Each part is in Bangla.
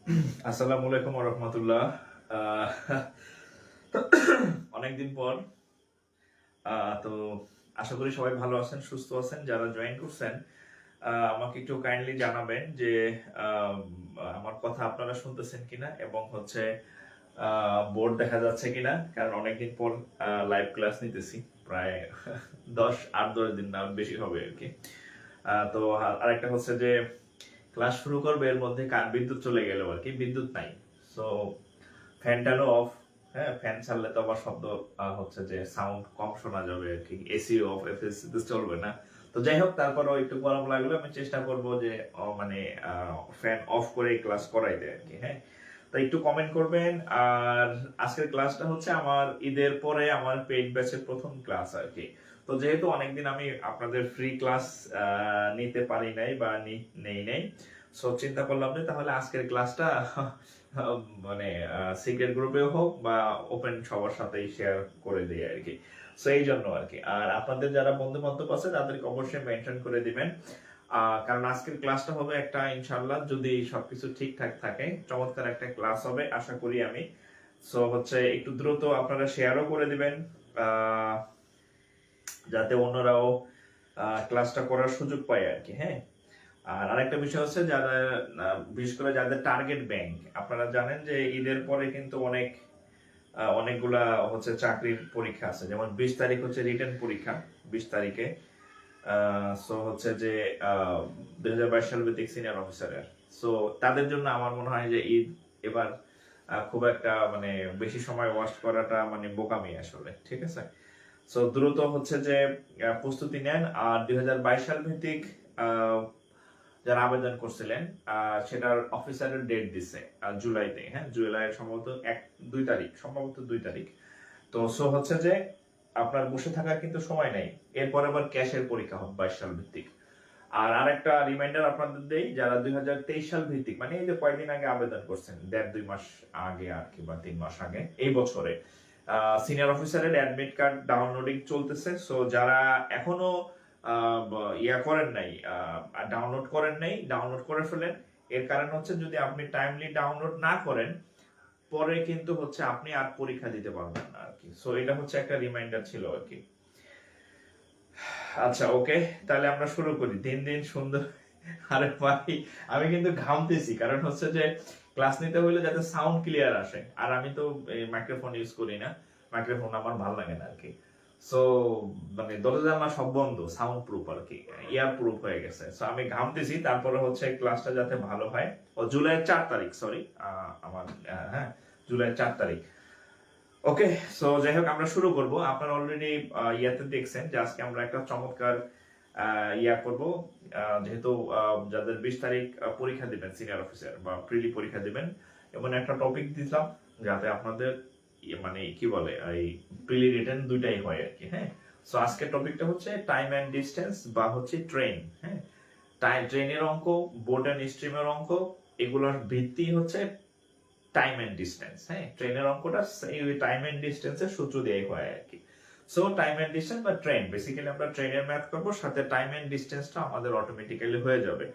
আসসালামু আলাইকুম ওয়া রাহমাতুল্লাহ। অনেকদিন পর। তো আশা করি সবাই ভালো আছেন, সুস্থ আছেন। যারা জয়েন করছেন আমাকে একটু কাইন্ডলি জানাবেন যে আহ, আমার কথা আপনারা শুনতেছেন কিনা এবং হচ্ছে বোর্ড দেখা যাচ্ছে কিনা, কারণ অনেকদিন পর লাইভ ক্লাস নিতেছি। প্রায় 10 দিন না বেশি হবে আর কি। তো আরেকটা হচ্ছে যে ক্লাস শুরু করবে, এর মধ্যে বিদ্যুৎ চলে গেল আর কি, বিদ্যুৎ নাই। সো ফ্যানটাও অফ। হ্যাঁ, ফ্যান ছাড়লে তো আবার শব্দ হচ্ছে যে সাউন্ড কম শোনা যাবে আর কি। এসি অফ, এফএসি তো চলবে না। তো যাই হোক, তারপরও একটু গরম লাগলে আমি চেষ্টা করব যে মানে ফ্যান অফ করে ক্লাস করাইতে আর কি। হ্যাঁ, তো একটু কমেন্ট করবেন। আর আজকের ক্লাসটা হচ্ছে আমার ঈদের পরে আমার পেইড ব্যাচের প্রথম ক্লাস আর কি। তো যেহেতু অনেকদিন আমি আপনাদের ফ্রি ক্লাস নিতে পারি নাই বা নেই নাই, সো চিন্তা করলাম যে তাহলে আজকের ক্লাসটা মানে সিক্রেট গ্রুপেও হোক বা ওপেন সবার সাথেই শেয়ার করে দিই আর কি। সো এই জন্য আর কি। আর আপনাদের যারা বন্ধু বান্ধব আছে তাদেরকে অবশ্যই মেনশন করে দিবেন, কারণ আজকের ক্লাসটা হবে একটা, ইনশাআল্লাহ যদি সবকিছু ঠিকঠাক থাকে, চমৎকার একটা ক্লাস হবে আশা করি আমি। সো হচ্ছে একটু দ্রুত আপনারা শেয়ারও করে দিবেন যাতে অন্যরাও ক্লাসটা করার সুযোগ পায় আর কি। হ্যাঁ, আর আরেকটা বিষয় হচ্ছে যারা বিশেষ করে যাদের টার্গেট ব্যাংক, আপনারা জানেন যে ঈদের পরে কিন্তু অনেকগুলা হচ্ছে চাকরির পরীক্ষা আছে। যেমন 20 তারিখ হচ্ছে রিটেন পরীক্ষা, 20 তারিখে। সো হচ্ছে যে 2022 সাল ভিত্তিক সিনিয়র অফিসারের। সো তাদের জন্য আমার মনে হয় যে ঈদ এবার খুব একটা মানে বেশি সময় ওয়াস্ট করাটা মানে বোকামি আসলে, ঠিক আছে। সো দ্রুত হচ্ছে যে প্রস্তুতি নেন। আর 2022 সাল ভিত্তিক যারা আবেদন করছিলেন সেটার অফিসারের ডেট দিছে জুলাইতে। হ্যাঁ, জুলাইয়ের সম্ভবত 2 তারিখ, সম্ভবত 2 তারিখ। তো সো হচ্ছে যে আপনার বসে থাকার কিন্তু সময় নেই। এরপর আবার ক্যাশের পরীক্ষা হবে 22 সাল ভিত্তিক। আর আরেকটা রিমাইন্ডার আপনাদের দেই, যারা 2023 সাল ভিত্তিক, মানে এই যে কয়েকদিন আগে আবেদন করছেন, 1.5-2 মাস আগে আর কি, বা 3 মাস আগে, এই বছরে সিনিয়র অফিসারের অ্যাডমিট কার্ড ডাউনলোডিং চলতেছে। সো যারা এখনো ইয়া করেন নাই, ডাউনলোড করেন নাই, ডাউনলোড করে ফেলেন। এর কারণ হচ্ছে যদি আপনি টাইমলি ডাউনলোড না করেন, পরে কিন্তু হচ্ছে আপনি আর পরীক্ষা দিতে পারবেন না আর কি। সো এটা হচ্ছে একটা রিমাইন্ডার ছিল আর কি। আচ্ছা, ওকে, তাহলে আমরা শুরু করি। দিন দিন সুন্দর। আরে ভাই, আমি কিন্তু ঘামতেছি, কারণ হচ্ছে যে ক্লাস নিতে হইলে যাতে সাউন্ড ক্লিয়ার আসে। আর আমি তো মাইক্রোফোন ইউজ করি না, মাইক্রোফোন আমার ভালো লাগে না আর কি। সো মানে দরজা জানলা সব বন্ধ, সাউন্ড প্রুফ আর কি, ইয়ার প্রুফ হয়ে গেছে। সো আমি ঘামতেছি, তারপরে হচ্ছে ক্লাসটা যাতে ভালো হয়। ও জুলাইয়ের 4 তারিখ, সরি, আমার হ্যাঁ, জুলাইয়ের 4 তারিখ। ওকে, সো যাই হোক, আমরা শুরু করব। আপনারা অলরেডি ইয়াতে দেখছেন যে আজকে আমরা একটা চমৎকার ইয়া করব। যেহেতু যাদের 20 তারিখ পরীক্ষা দিবেন, সিনিয়র অফিসার বা প্রিলি পরীক্ষা দিবেন, এমন একটা টপিক দিলাম যাতে আপনাদের মানে কি বলে এই প্রিলি রিটেন দুইটাই হয় আর কি। হ্যাঁ, সো আজকের টপিকটা হচ্ছে টাইম এন্ড ডিস্টেন্স বা হচ্ছে ট্রেন। হ্যাঁ, ট্রেনের অঙ্ক, বোর্ড এন্ড স্ট্রিমের অঙ্ক, এগুলোর ভিত্তি হচ্ছে টাইম এন্ড ডিস্টেন্স। হ্যাঁ, ট্রেনের অঙ্কটা এই টাইম এন্ড ডিস্টেন্সের সূত্র দিয়ে হয় আর কি। সো টাইম এন্ড ডিস্টেন্স বা ট্রেন, বেসিক্যালি আমরা ট্রেনের ম্যাথ করব, সাথে টাইম এন্ড ডিস্টেন্সটা আমাদের অটোমেটিক্যালি হয়ে যাবে।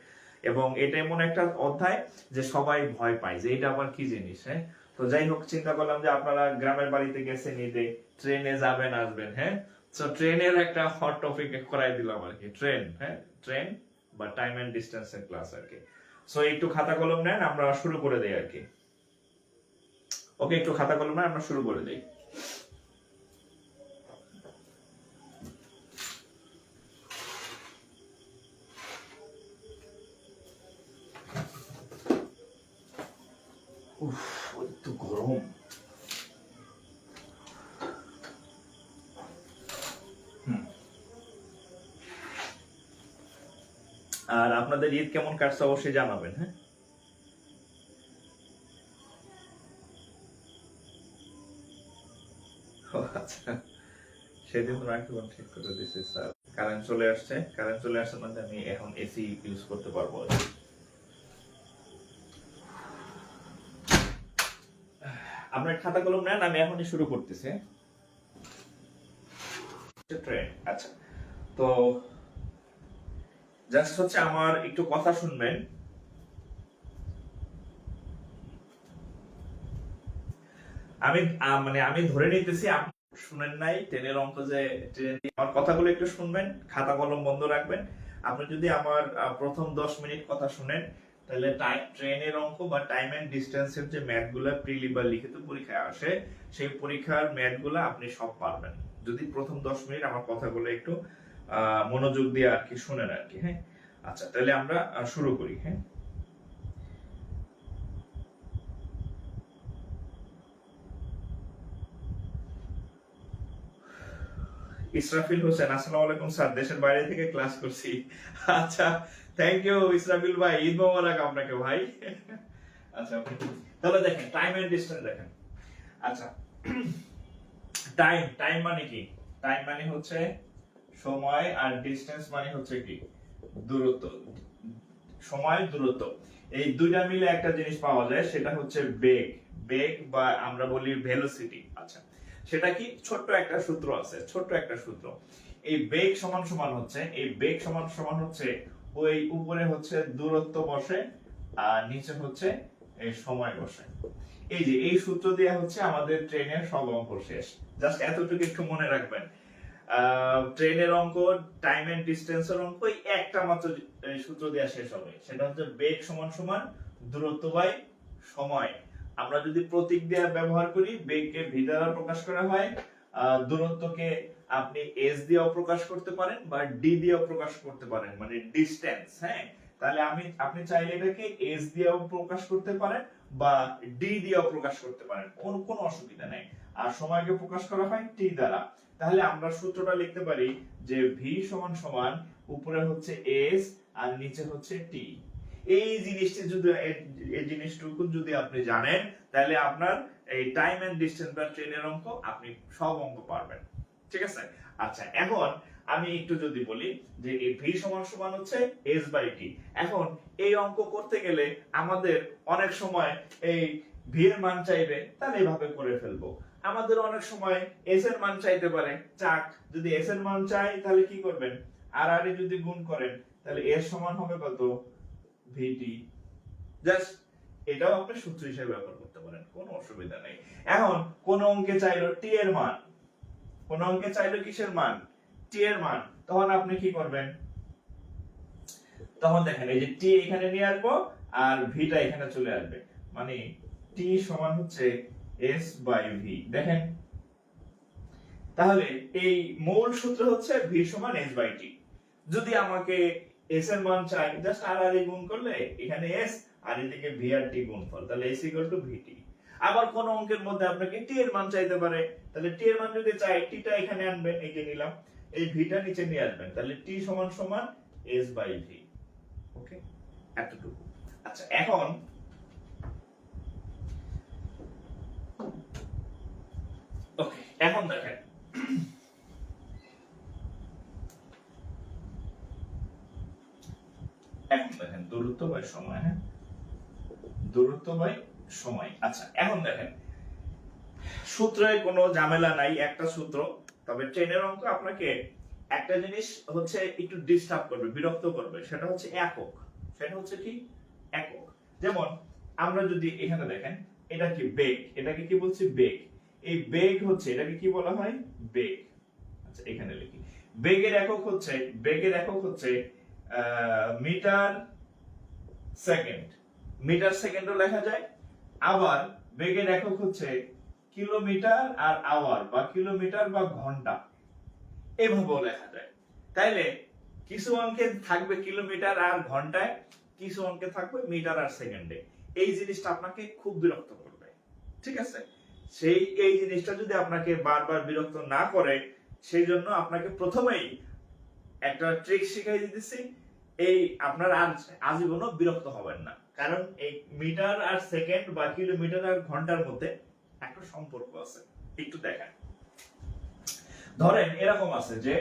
এবং এটা এমন একটা অধ্যায় যে সবাই ভয় পায় যে এটা আবার কি জিনিস। হ্যাঁ, তো যাই হোক, চিন্তা করলাম যে আপনারা গ্রামের বাড়িতে গেছেন ঈদে, ট্রেনে যাবেন আসবেন। হ্যাঁ, সো ট্রেনের একটা হট টপিক করাই দিলাম আর কি, ট্রেন। হ্যাঁ, ট্রেন বা টাইম এন্ড ডিস্টেন্সের ক্লাস আর কি। সো একটু খাতা কলম নেন, আমরা শুরু করে দেই আর কি। ওকে, একটু খাতা কলমে আমরা শুরু করে দিই। উফ, একটু গরম। আর আপনাদের ঈদ কেমন কাটছে অবশ্যই জানাবেন। হ্যাঁ, আচ্ছা, সেদিন তো মাইক্রোফোন ঠিক করে দিয়েছি স্যার। কারেন্ট চলে আসছে, কারেন্ট চলে আসছে মানে আমি এখন এসি ইউজ করতে পারবো। আপনার খাতা কলম নেন, আমি এখনই শুরু করতেছি। ট্রেন, আচ্ছা। তো জাস্ট হচ্ছে আমার একটু কথা শুনবেন। আমি মানে আমি ধরে নিতেছি আপনি শুনেন নাই ট্রেনের অঙ্ক যে আমার কথাগুলো একটু শুনবেন, খাতা কলম বন্ধ রাখবেন। আপনি যদি আমার প্রথম 10 মিনিট কথা শুনেন, তাহলে ট্রেনের অঙ্ক বা টাইম এন্ড ডিস্টেন্সের যে ম্যাথ গুলা প্রিলি বা লিখিত পরীক্ষায় আসে, সেই পরীক্ষার ম্যাথ গুলা আপনি সব পারবেন যদি প্রথম 10 মিনিট আমার কথাগুলো একটু মনোযোগ দিয়ে আর কি শুনেন আর কি। হ্যাঁ, আচ্ছা তাহলে আমরা শুরু করি। হ্যাঁ, ইসরাফিল হোসেন, আসসালামু আলাইকুম স্যার, দেশের বাইরে থেকে ক্লাস করছি। আচ্ছা, থ্যাংক ইউ ইসরাফিল ভাই, ঈদ মোবারক আপনাকে ভাই। আচ্ছা, তাহলে দেখেন টাইম এন্ড ডিসটেন্স দেখেন। আচ্ছা, টাইম টাইম মানে কি? টাইম মানে হচ্ছে সময়, আর ডিসটেন্স মানে হচ্ছে কি? দূরত্ব। সময়, দূরত্ব, এই দুইটা মিলে একটা জিনিস পাওয়া যায়, সেটা হচ্ছে বেগ। বেগ বা আমরা বলি ভেলোসিটি। আচ্ছা, সেটা কি? ছোট্ট একটা সূত্র আছে, ছোট্ট একটা সূত্র। এই বেগ সমান সমান হচ্ছে, এই বেগ সমান সমান হচ্ছে ওই উপরে হচ্ছে দূরত্ব বসে আর নিচে হচ্ছে এই সময় বসে। এই যে এই সূত্র দিয়ে হচ্ছে আমাদের ট্রেনের সব অঙ্ক শেষ। জাস্ট এতটুকু একটু মনে রাখবেন। ট্রেনের অঙ্ক, টাইম এন্ড ডিসটেন্সের অঙ্ক একটা মাত্র সূত্র দিয়ে শেষ হবে, সেটা হচ্ছে বেগ সমান সমান দূরত্ব বাই সময়। আমরা যদি প্রতীক দিয়ে ব্যবহার করি, বেগকে ভি দ্বারা প্রকাশ করা হয়, দূরত্বকে আপনি এস দিয়েও প্রকাশ করতে পারেন বা ডি দিয়েও প্রকাশ করতে পারেন, মানে ডিসটেন্স। হ্যাঁ, তাহলে আপনি চাইলে এটাকে এস দিয়েও প্রকাশ করতে পারেন বা ডি দিয়েও প্রকাশ করতে পারেন, কোনো অসুবিধা নেই। আর সময়কে প্রকাশ করা হয় টি দ্বারা। তাহলে আমরা সূত্রটা লিখতে পারি যে ভি সমান সমান উপরে হচ্ছে এস আর নিচে হচ্ছে টি। এই জিনিসটি যদি, এই জিনিসটুকু যদি আপনি জানেন, তাহলে আপনার এই টাইম এন্ড ডিসটেন্স বা ট্রেনের অঙ্ক আপনি সব অঙ্ক পারবেন। ঠিক আছে? আচ্ছা, এখন আমি একটু যদি বলি যে এই ভি সমান সমান হচ্ছে এস বাই টি। এখন এই অঙ্ক করতে গেলে আমাদের অনেক সময় এই ভি এর মান চাইবে, তাহলে এইভাবে করে ফেলবো। আমাদের অনেক সময় এস এর মান চাইতে পারে, চাক যদি এস এর মান চাই তাহলে কি করবেন? আর আর যদি গুণ করেন, তাহলে এস সমান হবে কত? ভিটি। জাস্ট এটাও আপনি সূত্র হিসেবে ব্যবহার করতে পারেন, কোনো অসুবিধা নেই। এখন কোন অঙ্কে চাইলো টি এর মান, কোন অঙ্কে চাইলো কিসের মান? টি এর মান। তখন আপনি কি করবেন? তখন দেখেন এই যে টি এখানে নিয়ে আসবো আর ভিটা এখানে চলে আসবে, মানে টি সমান হচ্ছে এস বাই ভি। দেখেন, তাহলে এই মূল সূত্র হচ্ছে ভি সমান এস বাই টি। যদি আমাকে এস এর মান চাই, জাস্ট আর আর গুণ করলে এখানে এস আর এদিকে ভি আর টি গুণফল, তাহলে এস ইকুয়াল টু ভিটি। আবার কোন অঙ্কের মধ্যে আপনাকে টি এর মান চাইতে পারে, তাহলে টি এর মান যদি চাই, টিটা এখানে আনবেন, এই যে নিলাম, এই ভিটা নিচে নিয়ে আসবেন, তাহলে টি সমান সমান এস বাই ভি। ওকে, এতটুকু। আচ্ছা, এখন ওকে, এখন দেখেন এখন দেখেন দূরত্ব বাই সময়। হ্যাঁ, দূরত্ব বাই সময়। আচ্ছা, এখন দেখেন সূত্রে কোনো ঝামেলা নাই, একটা সূত্র। তবে ট্রেনের অঙ্ক আপনাকে একটা জিনিস হচ্ছে একটু ডিস্টার্ব করবে, বিরক্ত করবে, সেটা হচ্ছে একক। সেটা হচ্ছে কি? একক। যেমন আমরা যদি এখানে দেখেন, এটা কি? বেগ। এটাকে কি বলছি? বেগ। এই বেগ হচ্ছে, এটাকে কি বলা হয়? বেগ। আচ্ছা, এখানে লিখি, বেগের একক হচ্ছে, বেগের একক হচ্ছে মিটার সেকেন্ড। মিটার সেকেন্ডও লেখা যায়, আবার বেগের একক হচ্ছে কিলোমিটার আর আওয়ার বা কিলোমিটার বা ঘন্টা, এভাবেও লেখা যায়। তাইলে কিছু অঙ্কে থাকবে কিলোমিটার আর ঘন্টায়, কিছু অঙ্কে থাকবে মিটার আর সেকেন্ডে। এই জিনিসটা আপনাকে খুব বিরক্ত করবে। ঠিক আছে? সেই এই জিনিসটা যদি আপনাকে বারবার বিরক্ত না করে, সেই জন্য আপনাকে প্রথমেই একটা ট্রিক শিখাই দিতেছি। এই আপনার আজীবনও বিরক্ত হবেন না, কারণ এই মিটার আর সেকেন্ড বা কিলোমিটার আর ঘন্টার মধ্যে একটা সম্পর্ক আছে। একটু দেখেন, ধরেন এরকম আছে যে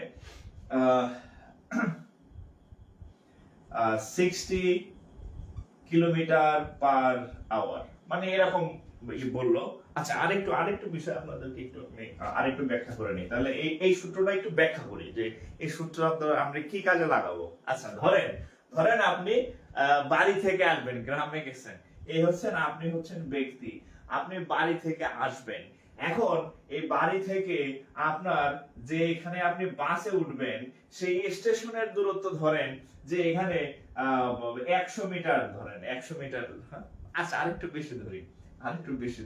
60 কিলোমিটার পার আওয়ার, মানে এরকম বললো। আচ্ছা, আরেকটু বিষয় আপনাদেরকে একটু আরেকটু ব্যাখ্যা করে নিই। তাহলে এই সূত্রটা একটু ব্যাখ্যা করি যে এই সূত্রটা আমরা কি কাজে লাগাবো। আচ্ছা, ধরেন আপনি বাড়ি থেকে আসবেন, গ্রামে গেছেন, এই হচ্ছেন আপনি হচ্ছেন ব্যক্তি, আপনি বাড়ি থেকে আসবেন। এখন এই বাড়ি থেকে আপনার যে এখানে আপনি বাসে উঠবেন সেই স্টেশনের দূরত্ব ধরেন যে এখানে 100 মিটার, ধরেন 100 মিটার, আচ্ছা আরেকটু বেশি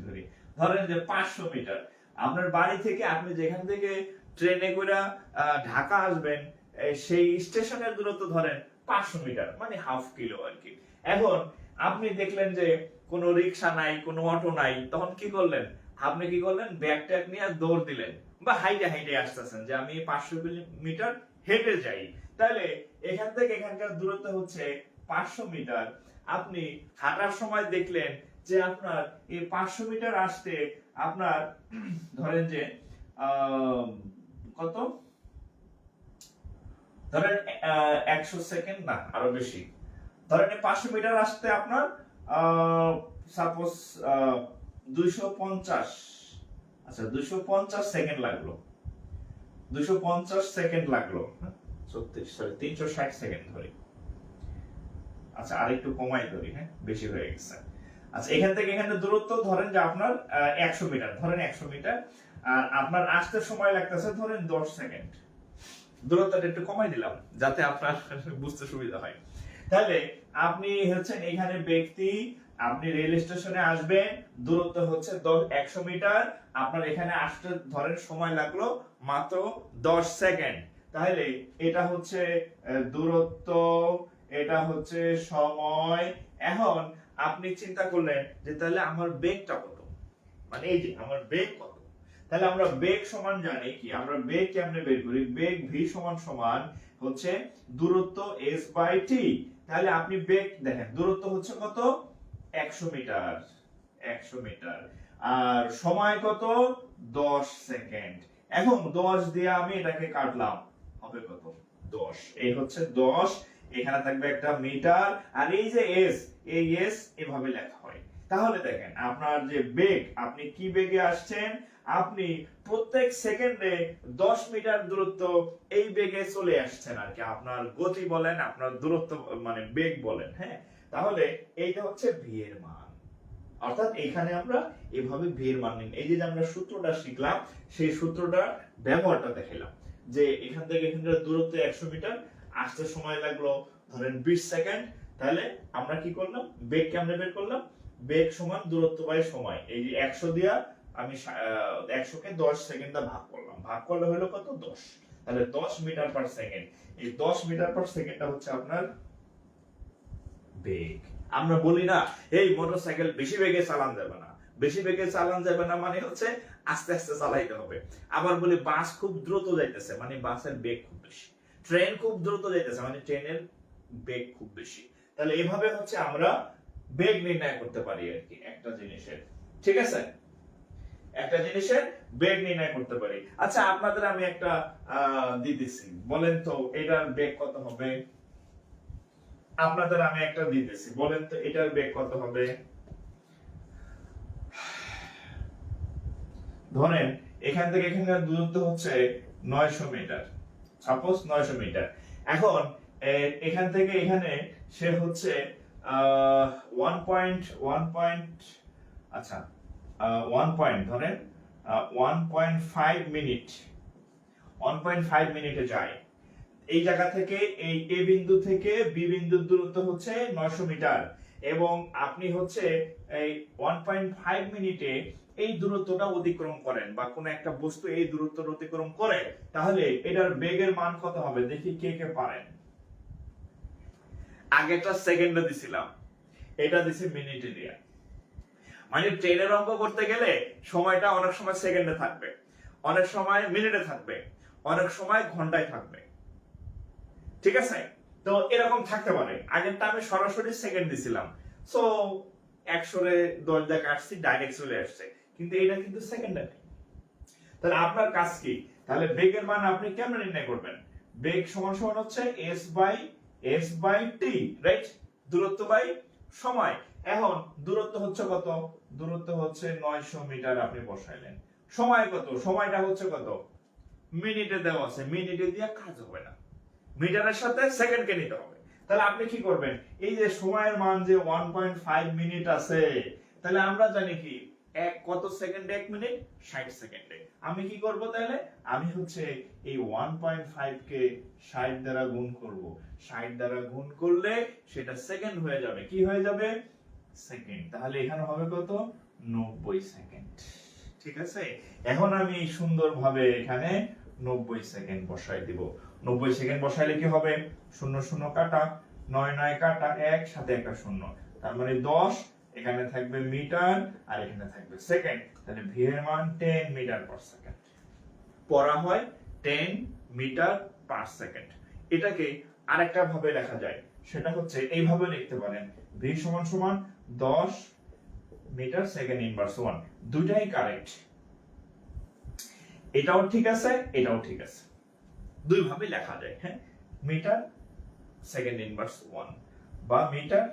ধরি, ধরেন যে 500 মিটার। আপনার বাড়ি থেকে আপনি যেখান থেকে ট্রেনে করে ঢাকা আসবেন সেই স্টেশনের দূরত্ব ধরেন 500 মিটার, মানে হাফ কিলো আর কি। এখন আপনি দেখলেন যে কোনো রিক্সা নাই, কোনো অটো নাই, তখন কি করলেন? আপনি কি করলেন? ব্যাগ ট্যাগ নিয়ে দৌড় দিলেন বা হাইটে হাইটে আসতেছেন যে আমি 500 মিটার হেঁটে যাই। তাহলে এখান থেকে এখানকার দূরত্ব হচ্ছে 500 মিটার। আপনি হাঁটার সময় দেখলেন যে আপনার এই 500 মিটার আসতে আপনার ধরেন যে কত, ধরেন 100 সেকেন্ড না আরো বেশি, ধরেন 500 মিটার আসতে আপনার সাপোজ 250, আচ্ছা 250 সেকেন্ড লাগলো, 250 সেকেন্ড লাগলো, 360 সেকেন্ড ধরি, আচ্ছা আরেকটু কমাই ধরি, হ্যাঁ বেশি হয়ে গেছে। আচ্ছা এখান থেকে এখানে দূরত্ব ধরেন যে আপনার 100 মিটার, ধরেন 100 মিটার, আর আপনার আসতে সময় লাগতেছে ধরেন 10 সেকেন্ড। দূরত্বটা একটু কমাই দিলাম যাতে আপনার বুঝতে সুবিধা হয়। তাহলে আপনি হচ্ছেন এখানে ব্যক্তি, আপনি রেল স্টেশনে আসবেন, দূরত্ব হচ্ছে 100 মিটার, আপনার এখানে আসতে ধরেন সময় লাগলো মাত্র 10 সেকেন্ড। তাহলে এটা হচ্ছে দূরত্ব, এটা হচ্ছে সময়। এখন আপনি চিন্তা করলেন যে তাহলে আমার বেগটা কত, মানে এই যে আমার বেগ কত। তাহলে আমরা বেগ সমান জানি কি, আমরা বেগ কেমনে বের করি? বেগ v সমান সমান হচ্ছে দূরত্ব s বাই t। তাহলে আপনি বেগ দেখেন, দূরত্ব হচ্ছে কত? 100 মিটার, 100 মিটার, আর সময় কত? 10 সেকেন্ড। এখন 10 দিয়ে আমি এটাকে কাটলাম, হবে কত? 10। এই হচ্ছে 10, এখানে থাকবে একটা মিটার, আর এই যে s, এই s এভাবে লেখা হয়। তাহলে দেখেন আপনার যে বেগ, আপনি কি বেগে আসছেন? আপনি প্রত্যেক সেকেন্ডে 10 মিটার দূরত্ব এই বেগে চলে আসছেন আর কি। আপনার গতি বলেন, আপনার দূরত্ব মানে বেগ বলেন, হ্যাঁ। তাহলে এইটা হচ্ছে v এর মান, অর্থাৎ এখানে আমরা এভাবে v এর মান নিন। এই যে আমরা সূত্রটা শিখলাম, সেই সূত্রটা ব্যবহারটা দেখাইলাম যে এখান থেকে এখানকার দূরত্ব 100 মিটার, আসতে সময় লাগলো ধরেন 20 সেকেন্ড। তাহলে আমরা কি করলাম? বেগ কেমনে বের করলাম? বেগ সমান দূরত্ব বাই সময়। এই যে 100 দিয়া আমি 100 কে 10 সেকেন্ডে ভাগ করলাম, ভাগ করলে হলো কত? 10। তাহলে 10 মিটার পার সেকেন্ড। এই 10 মিটার পার সেকেন্ডটা হচ্ছে আপনার বেগ। আমরা বলি না এই মোটরসাইকেল বেশি বেগে চালান যাবে না, বেশি বেগে চালান যাবে না মানে হচ্ছে আস্তে আস্তে চালাইতে হবে। আবার বলি বাস খুব দ্রুত যাইতেছে মানে বাসের বেগ খুব বেশি, ট্রেন খুব দ্রুত যাইতেছে মানে ট্রেনের বেগ খুব বেশি। তাহলে এভাবে হচ্ছে আমরা বেগ নির্ণয় করতে পারি আর কি একটা জিনিসের, ঠিক আছে? একটা জিনিসের বেগ নির্ণয় করতে পারি। আচ্ছা আপনাদের আমি একটা দিতেছি, বলেন তো এটার বেগ কত হবে? আপনাদের আমি একটা দিতেছি, বলেন তো এটার বেগ কত হবে? ধরেন এখান থেকে এখানকার দূরত্ব হচ্ছে 900 মিটার, সাপোজ 900 মিটার। এখন এখান থেকে এখানে সে হচ্ছে 1 পয়েন্ট, আচ্ছা 1 পয়েন্ট ধরেন 1.5 মিনিট, 1.5 মিনিটে যায়। এই জায়গা থেকে এই এ বিন্দু থেকে বি বিন্দুর দূরত্ব হচ্ছে 900 মিটার, এবং আপনি হচ্ছে এই 1.5 মিনিটে এই দূরত্বটা অতিক্রম করেন, বা কোন একটা বস্তু এই দূরত্বটা অতিক্রম করে, তাহলে এটার বেগের মান কত হবে? দেখি কে কে পারেন। আগেটা সেকেন্ডে দিছিলাম, এটা দিছি মিনিটে দিয়া। মানে ট্রেনের অঙ্ক করতে গেলে সময়টা অনেক সময় সেকেন্ডে থাকবে, অনেক সময় মিনিটে থাকবে, অনেক সময় ঘন্টায় থাকবে, ঠিক আছে? তো এরকম থাকতে পারে। আগেরটা আমি সরাসরি সেকেন্ড দিছিলাম, সো 100 রে 10 দিয়ে কাটছি, ডাইরেক্ট চলে আসছে, কিন্তু এটা কিন্তু সেকেন্ডে নেই। তাহলে আপনার কাজ কি? তাহলে বেগের মান আপনি কেমনে নির্ণয় করবেন? বেগ সমান সমান হচ্ছে s বাই t, রাইট? দূরত্ব বাই সময়। এখন দূরত্ব হচ্ছে কত? দূরত্ব হচ্ছে 900 মিটার, আপনি বসাইলেন। সময় কত? সময়টা হচ্ছে কত? মিনিটে দেওয়া আছে, মিনিটে দিয়ে কাজ হবে না, মিটারের সাথে সেকেন্ডকে নিতে হবে। তাহলে আপনি কি করবেন, এই যে সময়ের মান যে 1.5 মিনিট আছে, তাহলে আমরা জানি কি এক কত সেকেন্ডে 1 মিনিট 60 সেকেন্ডে। আমি কি করব তাহলে, আমি হচ্ছে এই 1.5 কে 60 দ্বারা গুণ করব। 60 দ্বারা গুণ করলে সেটা সেকেন্ড হয়ে যাবে। কি হয়ে যাবে, সেকেন্ড। তাহলে এখানে হবে কত, 90 সেকেন্ড। ঠিক আছে, এখন আমি সুন্দরভাবে এখানে 90 সেকেন্ড বসাই দিব। 90 সেকেন্ড বসাইলে কি হবে, 0 0 কাটা, 9 9 কাটা, 1 সাথে একটা 0, তার মানে 10। এখানে থাকবে মিটার আর এখানে থাকবে সেকেন্ড। তাহলে ভি এর মান 10 মিটার পার সেকেন্ড। পড়া হয় 10 মিটার পার সেকেন্ড। এটাকে আরেকটা ভাবে লেখা যায়, সেটা হচ্ছে এইভাবে লিখতে পারেন, ভি সমান সমান 10 মিটার সেকেন্ড ইনভার্স 1। দুটাই কারেক্ট, এটাও ঠিক আছে, এটাও ঠিক আছে, দুই ভাবে লেখা যায়। হ্যাঁ, মিটার সেকেন্ড ইনভার্স 1 বা মিটার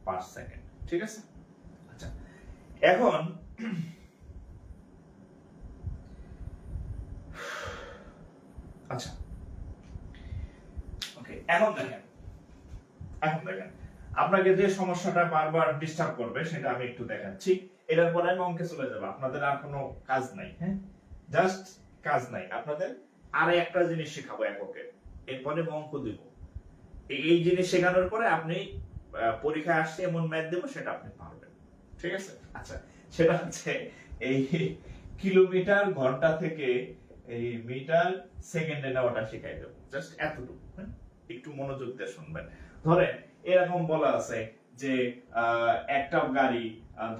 পার সেকেন্ড। ঠিক আছে, আচ্ছা এখন আচ্ছা ওকে, এখন দেখেন আপনাকে যে সমস্যাটা বারবার ডিস্টার্ব করবে সেটা আমি একটু দেখাচ্ছি। এটার পরে আমি অঙ্কে চলে যাব, আপনাদের আর কোনো কাজ নাই। হ্যাঁ, জাস্ট কাজ নাই, আপনাদের আর একটা জিনিস শেখাবো এককে, এরপরে অঙ্ক দিব। এই জিনিস শেখানোর পরে আপনি পরীক্ষায় আসছে এমন ম্যাথ দেবো, সেটা আপনি পারবেন। ঠিক আছে, আচ্ছা সেটা হচ্ছে এই কিলোমিটার ঘন্টা থেকে এই মিটার সেকেন্ডে নেওয়াটা শিখাই দেবো, জাস্ট এতটুকু। হ্যাঁ, একটু মনোযোগ দিয়ে শুনবেন। ধরেন এরকম বলা আছে যে একটা গাড়ি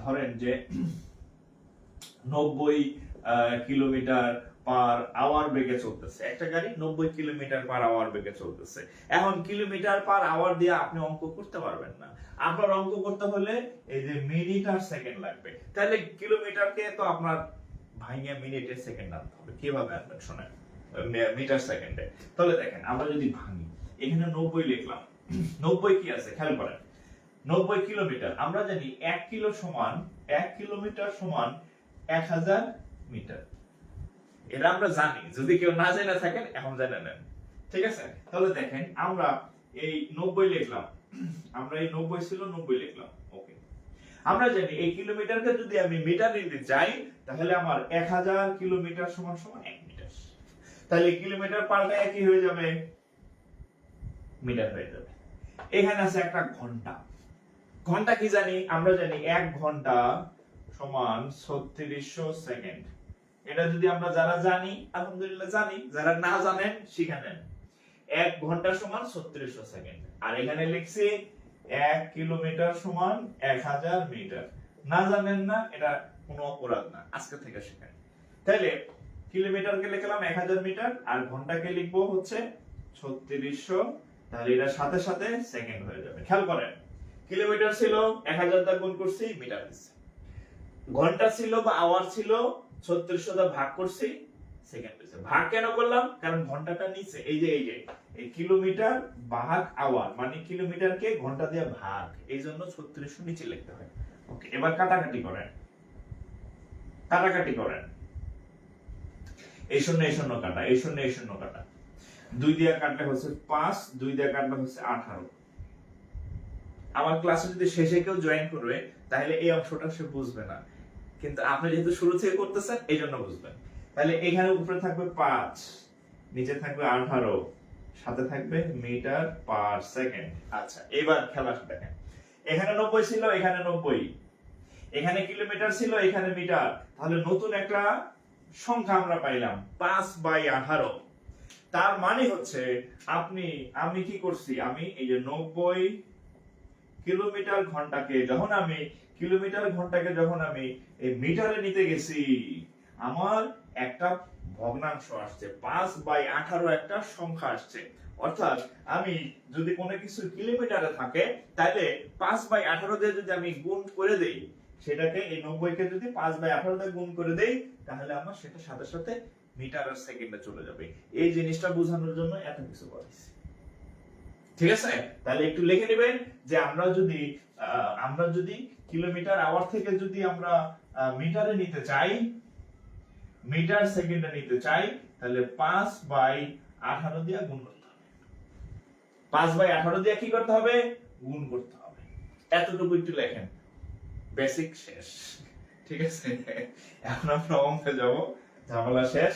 ধরেন যে 90 কিলোমিটার পার আওয়ার বেগে চলতেছে। একটা গাড়ি 90 কিলোমিটার পার আওয়ার বেগে চলতেছে। এখন কিলোমিটার পার আওয়ার দিয়ে আপনি অঙ্ক করতে পারবেন না। আপনার অঙ্ক করতে হলে এই যে মিনিট আর সেকেন্ড লাগবে। তাহলে কিলোমিটারকে তো আপনার ভাঙিয়ে মিনিটে সেকেন্ড আনতে হবে। কিভাবে আনবেন শোনেন, মিটার সেকেন্ডে। তাহলে দেখেন আমরা যদি ভাঙি, এখানে 90 লিখলাম, 90 কি আছে খেয়াল করেন, 90 কিলোমিটার। আমরা জানি 1 কিলো সমান 1 কিলোমিটার সমান 1000 মিটার। এটা আমরা জানি, যদি কেউ না জেনে থাকেন এখন জেনে নেন। ঠিক আছে, তাহলে দেখেন আমরা এই 90 লিখলাম, আমরা এই 90 ছিল 90 লিখলাম। ওকে, আমরা জানি এই কিলোমিটারকে যদি আমি মিটার নিতে চাই, তাহলে আমার 1000 কিলোমিটার সমান সমান 1 মিটার। তাহলে কিলোমিটার পাল্টায় কি হয়ে যাবে, মিটার হয়ে যাবে। এখানে আছে একটা ঘন্টা। ঘন্টা কি জানি, আমরা জানি 1 ঘন্টা সমান 3600 সেকেন্ড। এটা যদি আমরা যারা জানি আলহামদুলিল্লাহ জানি, যারা না জানেন শিখে নেন। 1 ঘন্টা সমান 3600 সেকেন্ড। আর এখানে লিখছি 1 কিলোমিটার সমান 1000 মিটার। না জানেন না, এটা কোনো অপরাধ না, আজকে থেকে শিখেন। তাহলে কিলোমিটারকে লিখলাম 1000 মিটার আর ঘন্টাকে লিখবো হচ্ছে 3600। তাহলে এটা সাথে সাথে সেকেন্ড হয়ে যাবে। খেয়াল করেন, কিলোমিটার ছিল 1000 দ্বারা গুণ করছি, মিটার হয়েছে। ঘন্টা ছিল বা আওয়ার ছিল 3600 দ্বারা ভাগ করছি, সেকেন্ড হয়েছে। ভাগ কেন করলাম, কারণ ঘন্টাটা নিচে, এই যে এই কিলোমিটার ভাগ আওয়ার, মানে কিলোমিটারকে ঘন্টা দিয়ে ভাগ, এই জন্য 3600 নিচে লিখতে হয়। ওকে, এবার কাটাকাটি করেন, এই শূন্য কাটা, এই শূন্য কাটা, 2 দিয়ে কাটলে হচ্ছে 5, 2 দিয়ে কাটলে হচ্ছে 18। আমার ক্লাসে যদি শেষে কেউ জয়েন করবে তাহলে এই অংশটা সে বুঝবে না, কিন্তু আপনি যেহেতু শুরু থেকে করতেছেন এই জন্য বুঝবেন। তাহলে এখানে উপরে থাকবে 5, নিচে থাকবে 18, সাথে থাকবে মিটার পার সেকেন্ড। আচ্ছা এবার খেলাটা দেখেন, এখানে 90 ছিল, এখানে 90, এখানে কিলোমিটার ছিল, এখানে মিটার। তাহলে নতুন একটা সংখ্যা আমরা পাইলাম 5/18। তার মানে হচ্ছে আমি কি করছি, আমি এই যে 90 কিলোমিটার ঘন্টাকে যখন আমি এই মিটারে নিতে গেছি, আমার একটা ভগ্নাংশ আসছে, 5/18 একটা সংখ্যা আসছে। অর্থাৎ আমি যদি কোনো কিছু কিলোমিটারে থাকে, তাহলে 5/18 দিয়ে যদি আমি গুণ করে দেই, সেটাকে এই 90 কে যদি 5/18 দিয়ে গুণ করে দেই, তাহলে আমার সেটা সাথে সাথে মিটার আর সেকেন্ডে চলে যাবে। এই জিনিসটা বোঝানোর জন্য এত কিছু করেছি। ঠিক আছে, তাহলে একটু লিখে নেবেন যে আমরা যদি কিলোমিটার আওয়ার থেকে যদি আমরা মিটারে নিতে চাই, মিটার সেকেন্ডে নিতে চাই, তাহলে 5/18 দিয়ে গুণ করতে হবে। 5/18 দিয়ে কি করতে হবে? গুণ করতে হবে। এতটুকু একটু লেখেন, বেসিক শেষ। ঠিক আছে, এখন আমরা অঙ্কে যাব, ঝামেলা শেষ।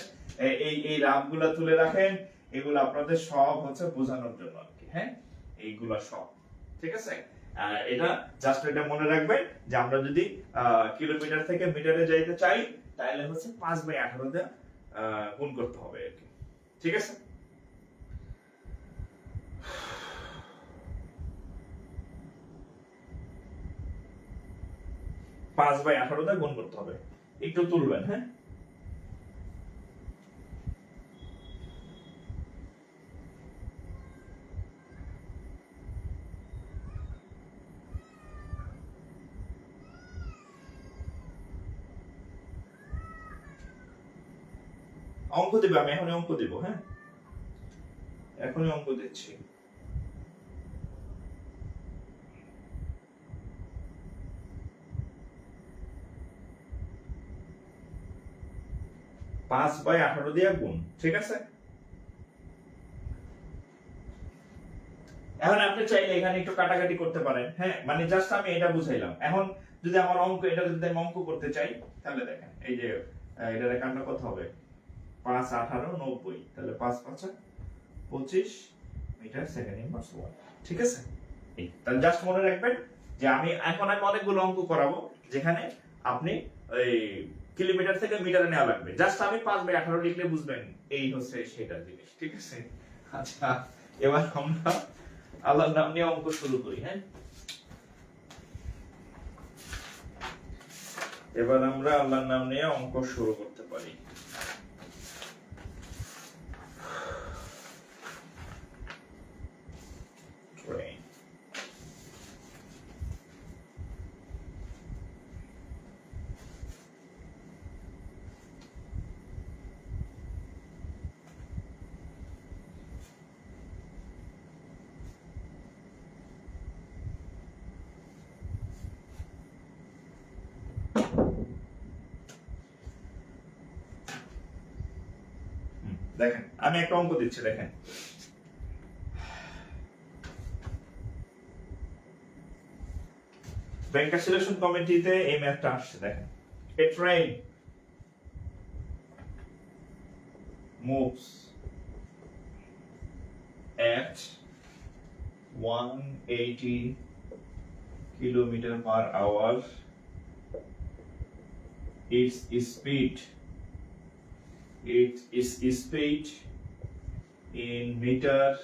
এই রাফগুলা তুলে রাখেন, এগুলো আপনাদের সব হচ্ছে বোঝানোর জন্য আর কি। হ্যাঁ, এইগুলা সব ঠিক আছে। এটা জাস্ট এটা মনে রাখবেন যে আমরা যদি কিলোমিটার থেকে মিটারে যাইতে চাই তাহলে হচ্ছে 5/18 দিয়ে গুণ করতে হবে আর কি। ঠিক আছে, 5/18 দিয়ে গুণ করতে হবে। একটু তুলবেন। হ্যাঁ, অঙ্ক দেবে, আমি এখনই অঙ্ক দেব। হ্যাঁ, এখনই অঙ্ক দিচ্ছি। পাঁচ বাই 18 দিয়ে গুণ। ঠিক আছে, এখন আপনি চাইলে এখানে একটু কাটাকাটি করতে পারেন। হ্যাঁ, মানে জাস্ট আমি এটা বুঝাইলাম। এখন যদি আমার অঙ্ক, এটা যদি আমি অঙ্ক করতে চাই তাহলে দেখেন, এই যে এটার কান্না কত হবে? 5 18 90, তাহলে 5 5 25 মিটার সেকেন্ড ইনভার্স 1। ঠিক আছে, তাহলে জাস্ট মনে রাখবেন যে আমি অনেকগুলো অঙ্ক করাবো যেখানে আপনি এই কিলোমিটার থেকে মিটারে নেওয়া লাগবে। জাস্ট আমি 5/18 লিখলে বুঝবেন এই হচ্ছে সেটা জিনিস। ঠিক আছে, আচ্ছা এবার আমরা আল্লাহর নাম নিয়ে অঙ্ক শুরু করি। হ্যাঁ, এবার আমরা আল্লাহর নাম নিয়ে অঙ্ক শুরু করতে পারি। দেখেন, আমি একটা অঙ্ক দিচ্ছি। দেখেন, ব্যাংকার সিলেকশন কমিটিতে এই ম্যাথটা আসছে। দেখেন, a train moves at 180 km/h. Its speed in meter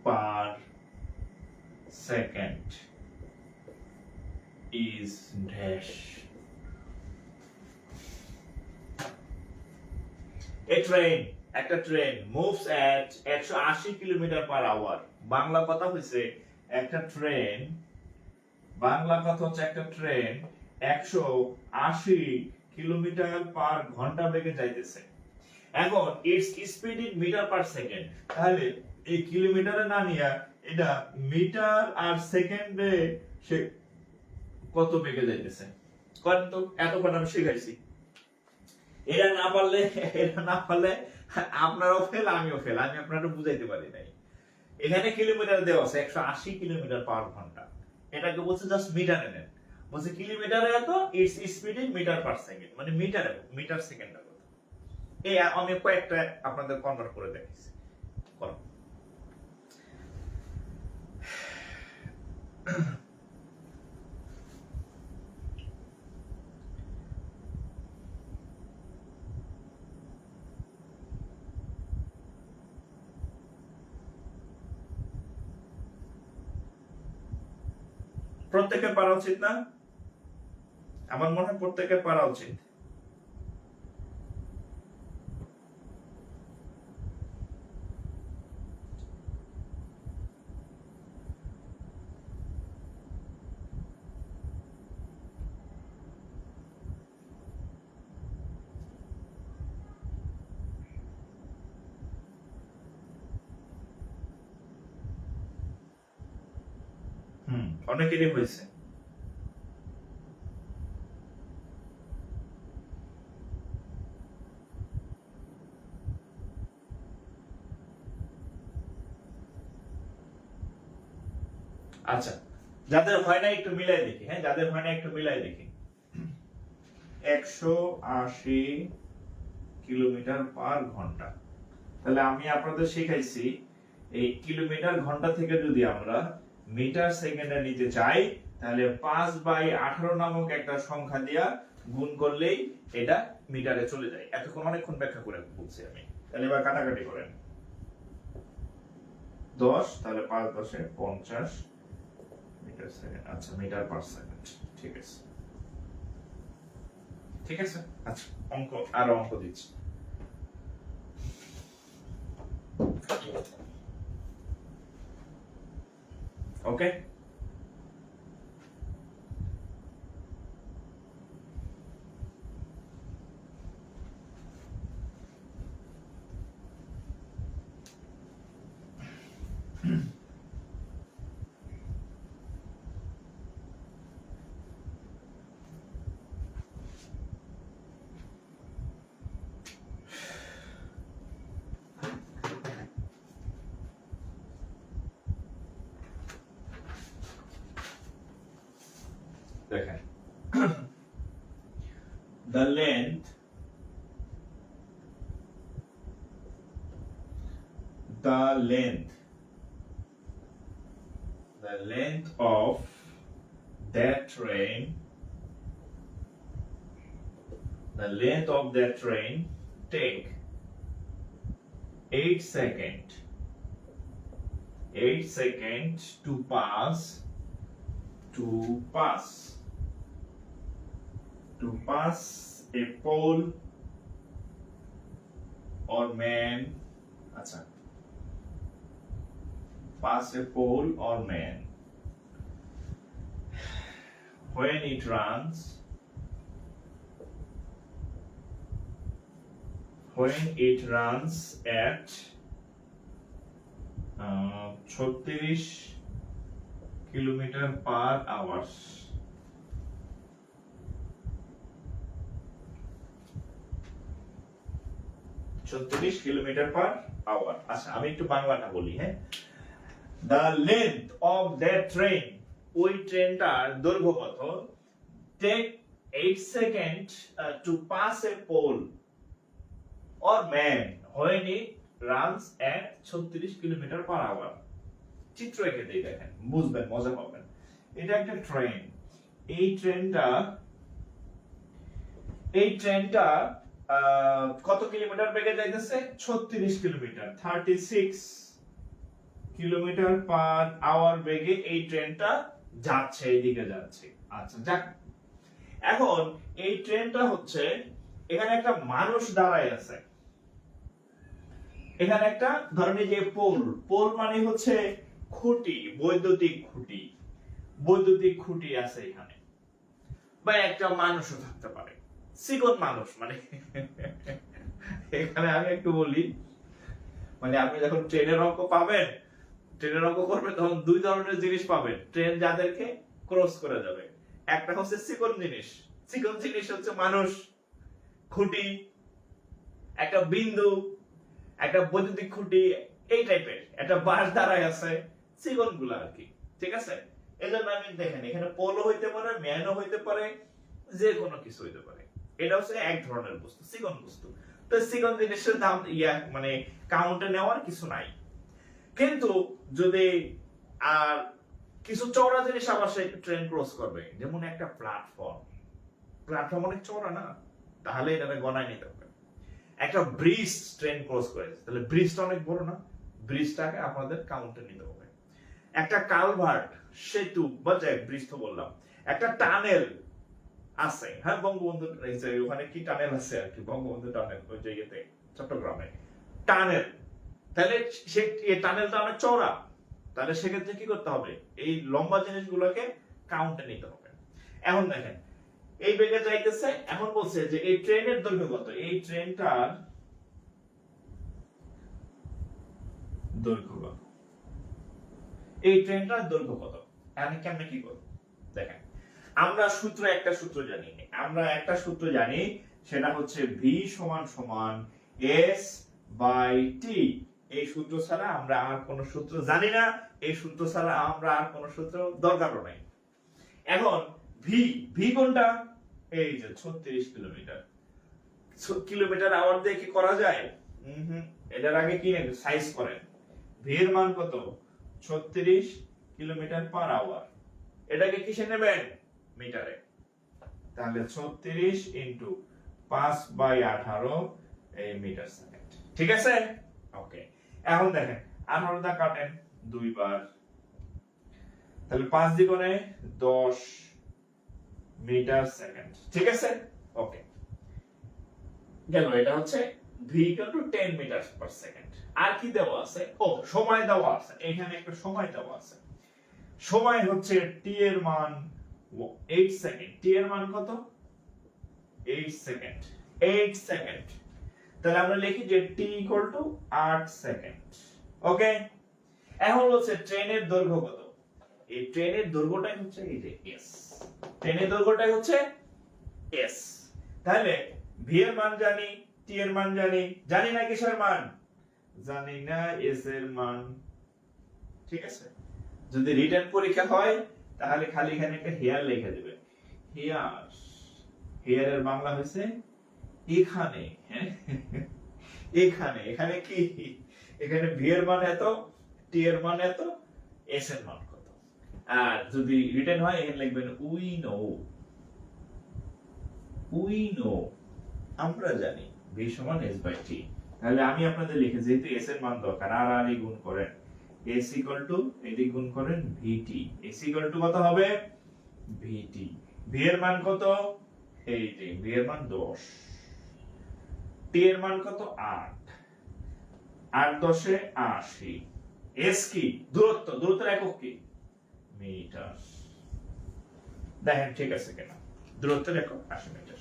per second is dash. A train, একটা train moves at 180 km/h। Bangla কথা হচ্ছে একটা ট্রেন, বাংলা কথা হচ্ছে একটা ট্রেন 180 কিলোমিটার/ঘন্টা বেগে যাইতেছে। এখন it's speed in metre per second, তাহলে এই কিলোমিটারে না নিয়ে এটা মিটার আর সেকেন্ডে সে কত বেগে যাইতেছে। কারণ তো এতক্ষণ আমি শিখাইছি, এটা না পারলে আপনারাও ফেল, আমিও ফেল। আমি আপনারা বুঝাইতে পারি নাই। এখানে কিলোমিটার দেওয়া আছে 180 কিলোমিটার/ঘন্টা, এটাকে বলছে জাস্ট মিটারে নেন। বলছে কিলোমিটারে এত, it's speed in metre per second, মানে মিটার সেকেন্ডে কত। এই আমি কয়েকটা আপনাদের কনভার্ট করে দেখাইছি। করো, প্রত্যেকের পারা উচিত না? আমার মনে হয় প্রত্যেকের পারা উচিত। অনেকেরই হয়েছে। আচ্ছা, যাদের হয় না একটু মিলাই দেখি, হ্যাঁ যাদের হয় না একটু মিলাই দেখি। 180 কিলোমিটার পার ঘন্টা। তাহলে আমি আপনাদের শেখাইছি এই কিলোমিটার ঘন্টা থেকে যদি আমরা মিটার সেকেন্ডে নিতে চাই, তাহলে 5/18 নামক একটা সংখ্যা দিয়া গুণ করলেই এটা মিটারে চলে যায়। এতক্ষণ অনেকক্ষণ ব্যাখ্যা করে বলছি আমি। তাহলে এবার কাটাকাটি করেন। 10, তাহলে 5 10 50 মিটার সেকেন্ড। আচ্ছা, মিটার পার সেকেন্ড। ঠিক আছে, ঠিক আছে। আচ্ছা, আরো অঙ্ক দিচ্ছি। ওকে, দেখেন, the length of that train, take 8 seconds to pass a pole or man. আচ্ছা, pass a pole or man when it runs at 36 kilometre per hour. আচ্ছা, আমি একটু বাংলাটা বলি, হ্যাঁ। The length of that train, ওই ট্রেনটার দৈর্ঘ্য কত? Take 8 seconds to pass a pole or man when it runs at 36 kilometre per hour. চিত্র এঁকে দিই, দেখেন, বুঝবেন, মজা পাবেন। এটা একটা ট্রেন। এই ট্রেনটা কত কিলোমিটার বেগে যাইতেছে? 36 কিলোমিটার, 36 কিলোমিটার পার আওয়ার বেগে এই ট্রেনটা যাচ্ছে, এইদিকে যাচ্ছে। আচ্ছা, যাক, এখন এই ট্রেনটা হচ্ছে, এখানে একটা মানুষ দাঁড়ায় আছে। এখানে একটা ধরেন যে পোল মানে হচ্ছে খুঁটি, বৈদ্যুতিক খুঁটি আছে এখানে, বা একটা মানুষও থাকতে পারে, চিকন মানুষ মানে। এখানে আমি একটু বলি, মানে আপনি যখন ট্রেনের অঙ্ক করবেন তখন দুই ধরনের জিনিস পাবেন ট্রেন যাদেরকে ক্রস করে যাবে। একটা হচ্ছে চিকন জিনিস হচ্ছে মানুষ, খুঁটি, একটা বিন্দু, একটা বৈদ্যুতিক খুঁটি, এই টাইপের একটা বাস দাঁড়ায় আছে, চিকন গুলা আর কি। ঠিক আছে, এজন্য আমি দেখেন এখানে পোলও হইতে পারে, ম্যানও হইতে পারে, যে কোনো কিছু হইতে পারে। এটা হচ্ছে এক ধরনের বস্তু, চিকন বস্তু। তো চিকন জিনিসের দাম মানে কাউন্টে নেওয়ার কিছু নাই। কিন্তু যদি আর কিছু চওড়া জিনিস আবার সেই ট্রেন ক্রস করবে, যেমন একটা প্ল্যাটফর্ম অনেক চওড়া না, তাহলে এটা গণায় নিতে হবে। একটা ব্রিজ ট্রেন ক্রস করেছে, তাহলে ব্রিজটা অনেক বড় না, ব্রিজটাকে আপনাদের কাউন্টে নিতে হবে। একটা কালভার্ট, সেতু বা ব্রিজ তো বললাম, একটা টানেল আছে, হ্যাঁ, বঙ্গবন্ধু ওখানে কি টানেল আছে আর কি, বঙ্গবন্ধু টানেল, ওই জায়গাতে চট্টগ্রামে টানেল। তাহলে এই টানেলটা অনেক চওড়া, তাহলে সেক্ষেত্রে কি করতে হবে? এই লম্বা জিনিসগুলোকে কাউন্টে নিতে হবে। এখন দেখেন, এই বেগে যাইতেছে, এখন বলছে যে এই ট্রেনের দৈর্ঘ্য কত? এই ট্রেনটার দৈর্ঘ্য কত? আমি কেমনে কি করব? দেখেন, আমরা একটা সূত্র জানি, সেটা হচ্ছে v = s/t। এই সূত্র ছাড়া আমরা আর কোন সূত্র জানি না, এই সূত্র ছাড়া আমরা আর কোন সূত্র দরকারও নাই। এখন ভি, ভি কোনটা? এই যে 36 কিলোমিটার। কিলোমিটার আওয়ার দিয়ে কি করা যায়? এটার আগে কি নেবেন? সাইজ করেন। ভি এর মান কত? 36 কিলোমিটার পার আওয়ার। এটাকে কিসে নেবেন? মিটারে। তাহলে 36 ইনটু 5/18 এই মিটার সেকেন্ড। ঠিক আছে? ওকে। এখন দেখেন 18 দা কাটেন 2 বার, তাহলে 5 দ্বিগুণে 10 মিটার সেকেন্ড। ঠিক আছে? ওকে, গেল। এটা হচ্ছে v = 10 মিটার পার সেকেন্ড। আর কি দেওয়া আছে? ও, সময় দেওয়া আছে। এখানে একটা সময় দেওয়া আছে। সময় হচ্ছে t এর মান 8 সেকেন্ড। t এর মান কত? 8 সেকেন্ড। 8 সেকেন্ড। তাহলে আমরা লিখি যে t = 8 সেকেন্ড। ওকে, এখন হচ্ছে ট্রেনের দৈর্ঘ্য কত? এই ট্রেনের দৈর্ঘ্যটাই হচ্ছে এই যে s। ট্রেনের দৈর্ঘ্যটাই হচ্ছে s। তাহলে v এর মান জানি, t এর মান জানি, জানি না কিসের মান? জানি না s এর মান। ঠিক আছে? যদি রিটেন পরীক্ষা হয় তাহলে খালি এখানে একটা হেয়ার লিখে দিবে। হেয়ার, হেয়ার এর বাংলা হইছে এখানে। এখানে, এখানে কি? এখানে v এর মান এত, t এর মান এত, s এর মান কত। আর যদি রিটেন হয় এখানে লিখবেন উই নো। উই নো, আমরা জানি v সমান s/t। তাহলে আমি আপনাদের লিখে, যেহেতু s এর মান দরকার, আর আর গুণ করেন s = এদিক গুণ করেন vt। s = কত হবে? vt। v এর মান কত? এই যে v এর মান 10, t এর মান কত? 8, 8 10 এ 80। s কি? দূরত্ব। দূরত্বের একক কি? মিটার। দেখেন ঠিক আছে কিনা? দূরত্বের একক 80 মিটার।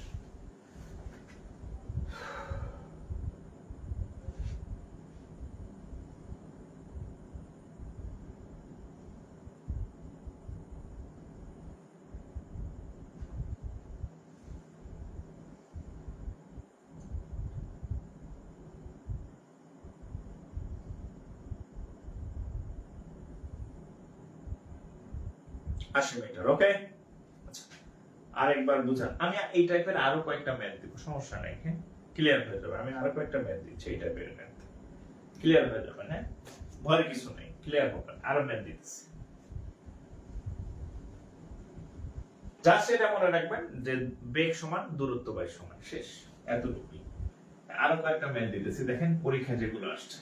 মিটার। ওকে, আরেকবার বুঝান। আমি এই টাইপের আরো কয়েকটা ম্যাথ দিব, সমস্যা নাই। হ্যাঁ, ক্লিয়ার হয়ে যাবে। আমি আরো কয়েকটা ম্যাথ দিচ্ছি, এই টাইপের ম্যাথ ক্লিয়ার হয়ে যাবে। হ্যাঁ, ভয়ের কিছু নেই, ক্লিয়ার হবে। আরো ম্যাথ দিচ্ছি। জাস্ট এটা মনে রাখবেন যে বেগ সমান দূরত্ব বাই সময়, শেষ। এতটুকুই। আরো কয়েকটা ম্যাথ দিতেছি, দেখেন পরীক্ষা যেগুলো আসছে।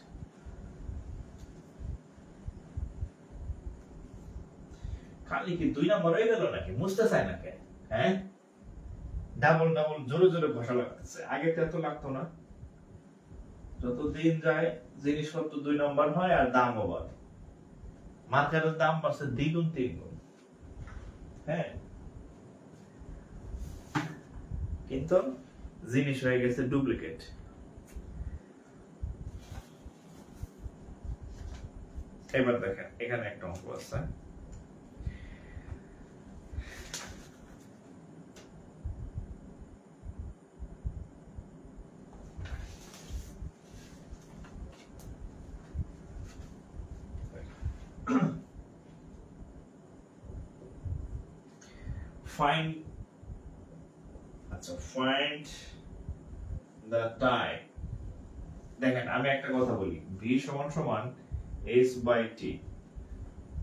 খালি কি 2 নম্বর হয়ে গেল নাকি? মুছতে চায় নাকি? হ্যাঁ, ডাবল ডাবল জোরে জোরে ঘষা লাগতেছে। আগে তো এত লাগতো না। যত দিন যায় জিনিসপত্র 2 নম্বর হয় আর দামও বাড়ে। মার্কেটের দাম বাড়ছে দ্বিগুণ তিনগুণ। হ্যাঁ, কিন্তু জিনিস হয়ে গেছে ডুপ্লিকেট। এবার দেখেন এখানে একটা অঙ্ক আছে। find find the time। দেখেন আমি একটা কথা বলি, v সমান সমান s/t।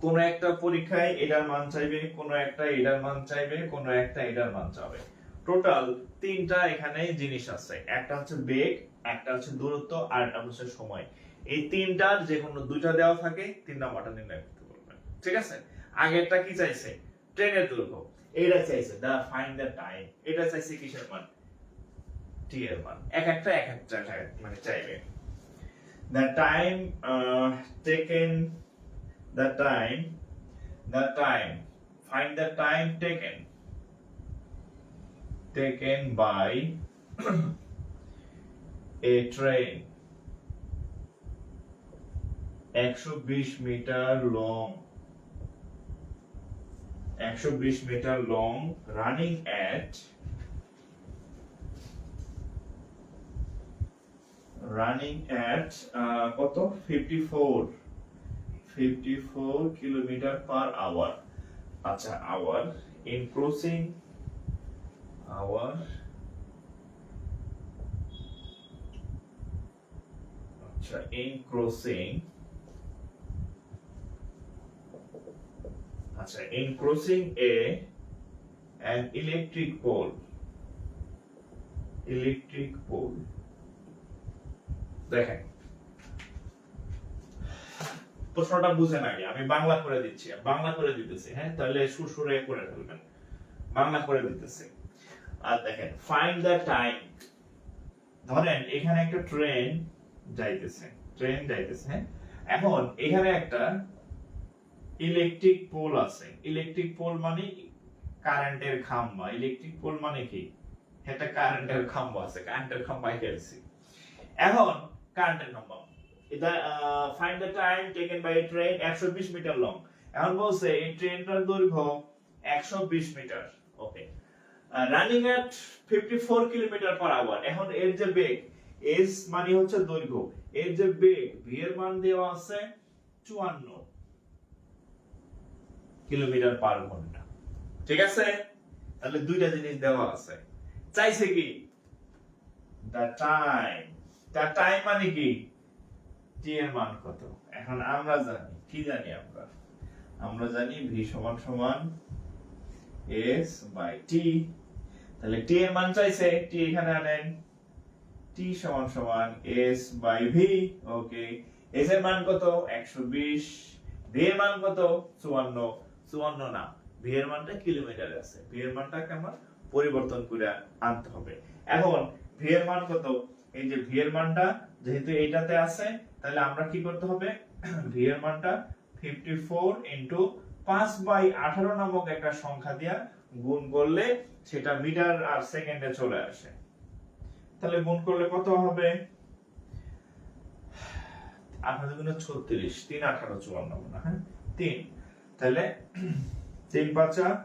কোন একটা পরীক্ষায় এটার মান চাইবে, কোন একটা এটার মান চাইবে, কোন একটা এটার মান চাইবে। টোটাল তিনটা এখানে জিনিস আছে। একটা হচ্ছে বেগ, একটা হচ্ছে দূরত্ব, আর একটা হচ্ছে সময়। এই তিনটার যে কোনো দুইটা দেওয়া থাকে, 3 নাম্বারটা নির্ণয় করতে বলবেন। ঠিক আছে? আগেরটা কি চাইছে? ট্রেনের দৈর্ঘ্য। এটা চাইছে ফাইন্ড দ্য টাইম। এটা চাইছে কিসের মান? t এর মান। এক একটা মানে চাইবে। the time taken the time find the time taken by a train 120 metre long running at running at কত 54 কিলোমিটার পার আওয়ার। আচ্ছা আওয়ার ইন ক্রসিং আওয়ার, আচ্ছা ইন ক্রসিং, আচ্ছা in crossing an electric pole, দেখেন প্রশ্নটা বুঝেন আগে, আমি বাংলা করে দিচ্ছি, বাংলা করে দিতেছি, হ্যাঁ তাহলে সুরসুরে করে ফেলবেন, বাংলা করে দিতেছি। আর দেখেন ফাইন্ড দ্য টাইম, ধরেন এখানে একটা ট্রেন যাইতেছে, হ্যাঁ, এখন এখানে একটা ইলেকট্রিক পোল আছে। ইলেকট্রিক পোল মানে কারেন্টের খাম্বা। ইলেকট্রিক পোল মানে কি, একটা কারেন্টের খাম্বা আছে, কারেন্টের খাম্বায় গেছি। এখন কারেন্টের খাম্বা, এটা find the time taken by a train 120 metre long. এখন বলছে এই ট্রেনটার দৈর্ঘ্য 120 metre, okay, running at 54 kilometre per hour. এখন এর যে বেগ, এস মানে হচ্ছে দৈর্ঘ্য, এর যে বেগ, ভি এর মান দেওয়া আছে 54 কিলোমিটার পার ঘন্টা, ঠিক আছে? তাহলে দুইটা জিনিস দেওয়া আছে, চাইছে কি দা টাইম। দা টাইম মানে কি, টি এর মান কত। এখন আমরা জানি, কি জানি আমরা জানি ভি সমান সমান এস বাই টি। তাহলে টি এর মান চাইছে, টি এখানে আনেন, টি সমান সমান s by v, okay. S এর মান কত 120, ভি এর মান কত 54 না, ভি এর মানটা কিলোমিটারে আছে, ভি এর মানটাকে আমার পরিবর্তন করে আনতে হবে। এখন ভি এর মান কত, এই যে ভি এর মানটা যেহেতু এইটাতে আছে, তাহলে আমরা কি করতে হবে, ভি এর মানটা 54 ইনটু 5/18 নামক একটা সংখ্যা দিয়া গুণ করলে সেটা মিটার আর সেকেন্ডে চলে আসে। তাহলে গুণ করলে কত হবে, 18 গুণ 36, 3 18 54 না, হ্যাঁ 3, তাহলে 3 5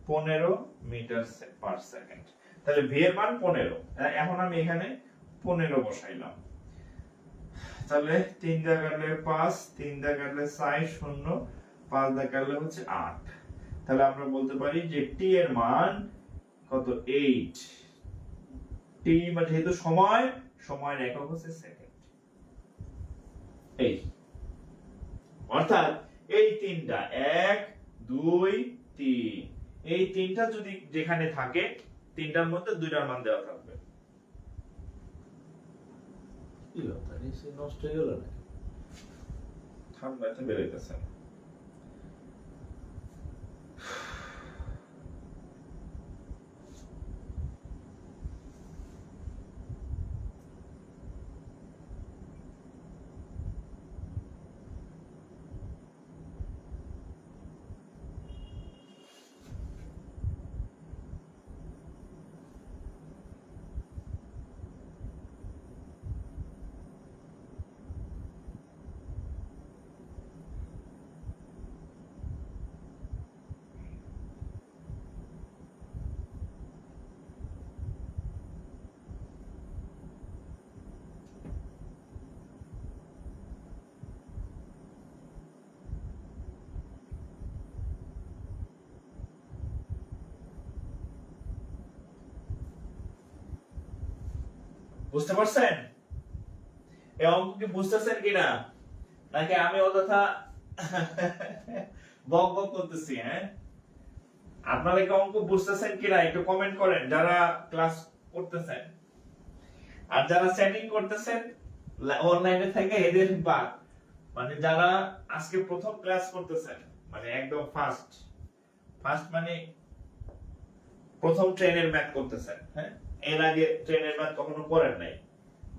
15 মিটার পার সেকেন্ড। তাহলে ভি এর মান 15, এখন আমি এখানে 15 বসাইলাম, তাহলে 3 দিয়ে কাটলে 5, 3 দিয়ে কাটলে 6 0, 5 দিয়ে কাটলে হচ্ছে 8। তাহলে আমরা বলতে পারি যে টি এর মান কত 8। টি মানে যেহেতু সময়ের একক হচ্ছে সেকেন্ড, এই অর্থাৎ এই তিনটা 1 2 3, এই তিনটা যদি যেখানে থাকে, তিনটার মধ্যে দুইটার মান দেওয়া থাকবে। কি ব্যাপার, এসে নষ্ট হয়ে গেল নাকি? ঠান্ডাতে বেরোইতেছে। বুঝতে পারছেন? এই অঙ্ক কি বুঝতেছেন কিনা, নাকি আমি অযথা বক বক করতেছি? হ্যাঁ, আপনারা কি অঙ্ক বুঝতেছেন কিনা একটু কমেন্ট করেন, যারা ক্লাস করতেছেন। আর যারা সেটিং করতেছেন অনলাইনে থেকে, এদের বাদ, মানে যারা আজকে প্রথম ক্লাস করতেছেন, মানে একদম ফার্স্ট মানে প্রথম ট্রেনের ম্যাথ করতেছেন, হ্যাঁ, এর আগে ট্রেনের ম্যাথ কখনো করেন নাই,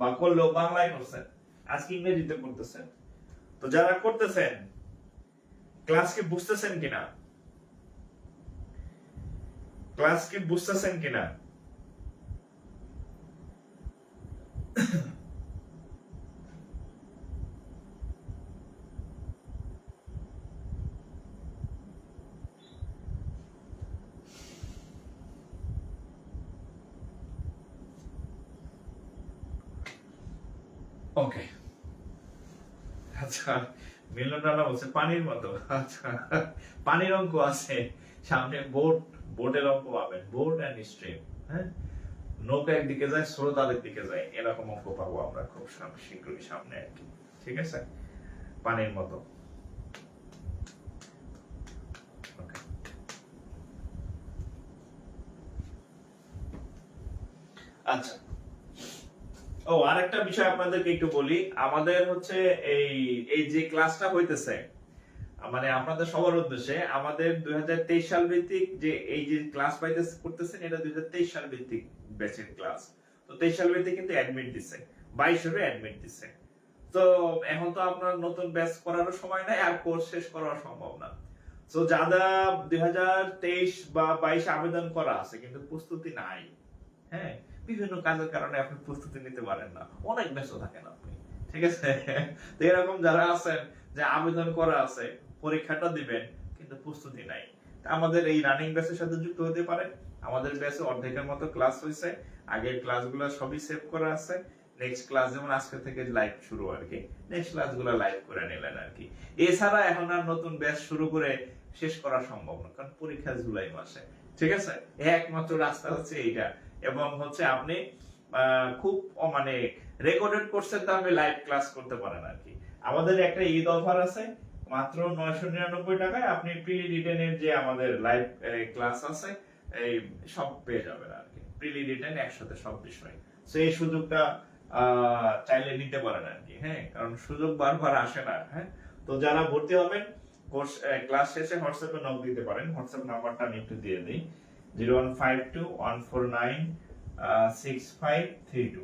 বা করলেও বাংলায় করছেন, আজকে ইংরেজিতে করতেছেন। তো যারা করতেছেন, ক্লাস কি বুঝতেছেন কিনা, ক্লাস কি বুঝতেছেন কিনা? ওকে, আচ্ছা মিলন রানা বলছে পানির মতো। আচ্ছা, পানির অঙ্ক আছে সামনে, বোটের অঙ্ক পাবেন, বোট এন্ড স্ট্রিম। হ্যাঁ, নৌকা একদিকে যায়, স্রোত আরেক দিকে যায়, এরকম অঙ্ক পাবো আমরা খুব শীঘ্রই সামনে আর কি। ঠিক আছে, পানির মতো। Okay. আচ্ছা, ও আরেকটা বিষয় আপনাদেরকে একটু বলি, আমাদের হচ্ছে এই এই যে ক্লাসটা হইতেছে, মানে আপনাদের সবার উদ্দেশ্যে, আমাদের 2023 সাল ভিত্তিক যে এই যে ক্লাস করতেছেন, এটা 2023 সাল ভিত্তিক ব্যাচের ক্লাস। তো 23 সাল ভিত্তিক কিন্তু অ্যাডমিট দিছে, 22 অ্যাডমিট দিছে। তো এখন তো আপনার নতুন ব্যাচ করারও সময় নাই, আর কোর্স শেষ করা সম্ভব না। তো যারা 2023 বা 22 আবেদন করা আছে কিন্তু প্রস্তুতি নাই, হ্যাঁ, বিভিন্ন কাজের কারণে আপনি প্রস্তুতি নিতে পারেন না, অনেক ব্যস্ত থাকেন আপনি, ঠিক আছে। তো এরকম যারা আছেন যে আবেদন করা আছে, পরীক্ষাটা দিবেন কিন্তু প্রস্তুতি নাই, আমাদের এই রানিং ব্যাচের সাথে যুক্ত হতে পারেন। আমাদের ব্যাচে অর্ধেকের মতো ক্লাস হয়েছে, আগের ক্লাসগুলো সবই সেভ করা আছে। নেক্সট ক্লাস যেমন আজকে থেকে লাইভ শুরু আর কি, নেক্সট ক্লাসগুলো লাইভ করে নিলেন আর কি। এছাড়া এখন আর নতুন ব্যাচ শুরু করে শেষ করা সম্ভব না, কারণ পরীক্ষা জুলাই মাসে, ঠিক আছে। একমাত্র রাস্তা হচ্ছে এইটা, এবং হচ্ছে আপনি খুব মানে রেকর্ডেড কোর্সের দামে লাইভ ক্লাস করতে পারেন আর কি। আমাদের একটা ঈদ অফার আছে, মাত্র 999 টাকায় আপনি প্রিলি রিটেনের যে আমাদের লাইভ ক্লাস আছে এই সব পেয়ে যাবেন আর কি, প্রিলি রিটেন একসাথে সব বিষয়। সো এই সুযোগটা চাইলে নিতে পারেন আর কি, হ্যাঁ, কারণ সুযোগ বারবার আসে না। হ্যাঁ, তো যারা ভর্তি হবেন কোর্স ক্লাস শেষে হোয়াটসঅ্যাপে নক দিতে পারেন, হোয়াটসঅ্যাপ নাম্বারটা আমি একটু দিয়ে দিই, 01521496532।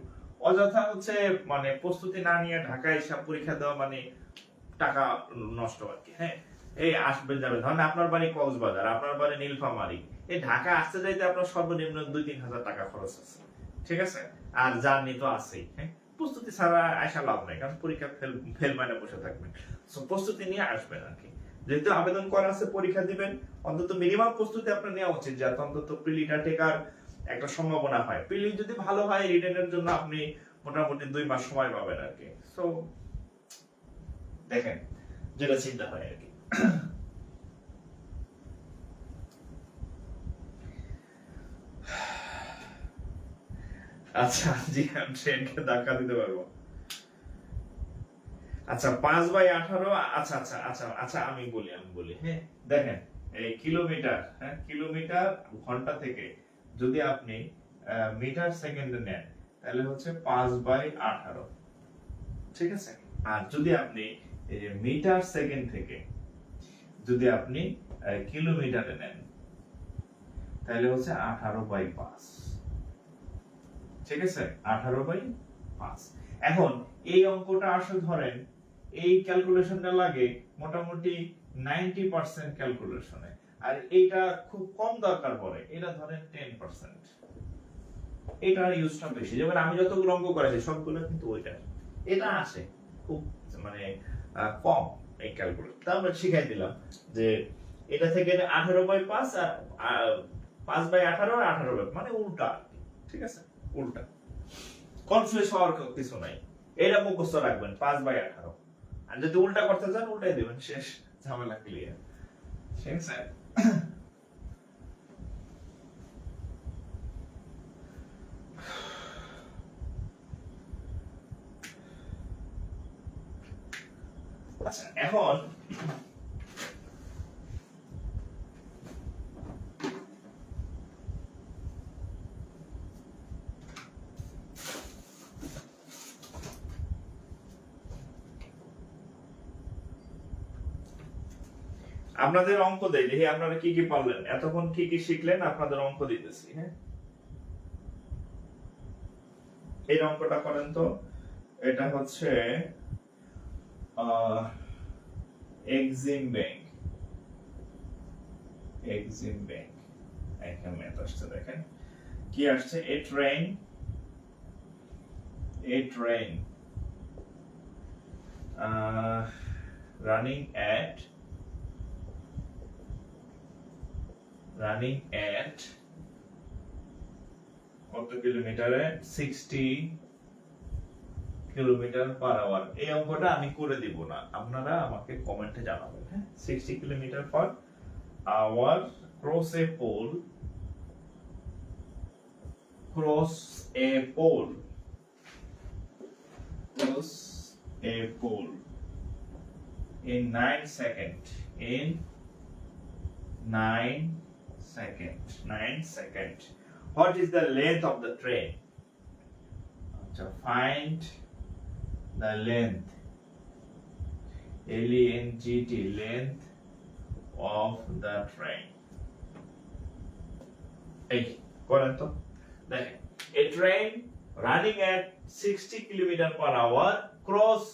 অযথা হচ্ছে মানে প্রস্তুতি না নিয়ে ঢাকায় এসে পরীক্ষা দেওয়া মানে টাকা নষ্ট আর কি। হ্যাঁ, এই আসবে যাবে, ধরেন আপনার বাড়ি কক্সবাজার, আপনার বাড়ি নীলফামারী, এই ঢাকা আসতে যাইতে আপনার সর্বনিম্ন 2-3 হাজার টাকা খরচ আছে, ঠিক আছে। আর জার্নি তো আছেই। হ্যাঁ, প্রস্তুতি ছাড়া আসা লাভ নাই, কারণ পরীক্ষা ফেল মানে বসে থাকবেন। সো প্রস্তুতি নিয়ে আসবেন আর কি। যেহেতু আবেদন করা আছে, পরীক্ষা দিবেন, অন্তত মিনিমাম প্রস্তুতি আপনার নেওয়া উচিত, যাতে অন্তত প্রিলিটা টেকার একটা সম্ভাবনা হয়। প্রিলি যদি ভালো হয়, রিটেনের জন্য আপনি মোটামুটি 2 মাস সময় পাবেন আর কি। সো দেখেন যেটা চিন্তা হয় আর কি। আচ্ছা, জি আমি ট্রেনকে ধাক্কা দিতে পারবো। আচ্ছা 5/18, আচ্ছা আচ্ছা আচ্ছা আচ্ছা আমি বলি, হ্যাঁ, দেখেন এই কিলোমিটার, হ্যাঁ, কিলোমিটার ঘন্টা থেকে যদি আপনি মিটার সেকেন্ডে নেন, তাহলে হচ্ছে 5/18, ঠিক আছে। আর যদি আপনি এই যে মিটার সেকেন্ড থেকে যদি আপনি কিলোমিটারে নেন, তাহলে হচ্ছে 18/5, ঠিক আছে, 18/5। এখন এই অঙ্কটা আসলে ধরেন এই ক্যালকুলেশনটা লাগে মোটামুটি 90% ক্যালকুলেশনে, আর এইটা খুব কম দরকার পড়ে, এটা ধরেন 10%, এটার ইউজটা বেশি। যেমন আমি যতগুলো অঙ্ক করেছি সবগুলো কিন্তু ওইটা, এটা আসে খুব মানে কম এই ক্যালকুলেশন। তা আমরা শিখাই দিলাম যে এটা থেকে 18/5 আর 5/18 আর 18 মানে উল্টা, ঠিক আছে, উল্টা। কনফিউজ হওয়ার কিছু নাই, এটা মুখস্থ রাখবেন 5/18, আর যদি উল্টা করতে চান উল্টাই দিবেন, শেষ, ঝামেলা ক্লিয়ার, ঠিক আছে। আচ্ছা এখন আপনাদের অঙ্ক দেই, দেখি আপনারা কি কি পারলেন, এতক্ষণ কি কি শিখলেন, আপনাদের অঙ্ক দিতেছি। হ্যাঁ, এই অঙ্কটা করেন তো, এটা হচ্ছে এক্সিম ব্যাংক, এক্সিম ব্যাংক, এখানে ম্যাথ আসছে, দেখেন কি আসছে, a train running at কত কিলোমিটারে, 60 কিলোমিটার পার আওয়ার। এই অঙ্কটা আমি করে দিব না, আপনারা আমাকে কমেন্টে জানাবেন। হ্যাঁ, 60 kilometre per hour cross a pole, cross a pole, cross a pole in 9 seconds, in 9 seconds, 9 seconds. What is the length of the train? So find the length, L-E-N-G-T, length of the train. এই করেন তো, দেখেন, a train running at 60 kilometer per hour cross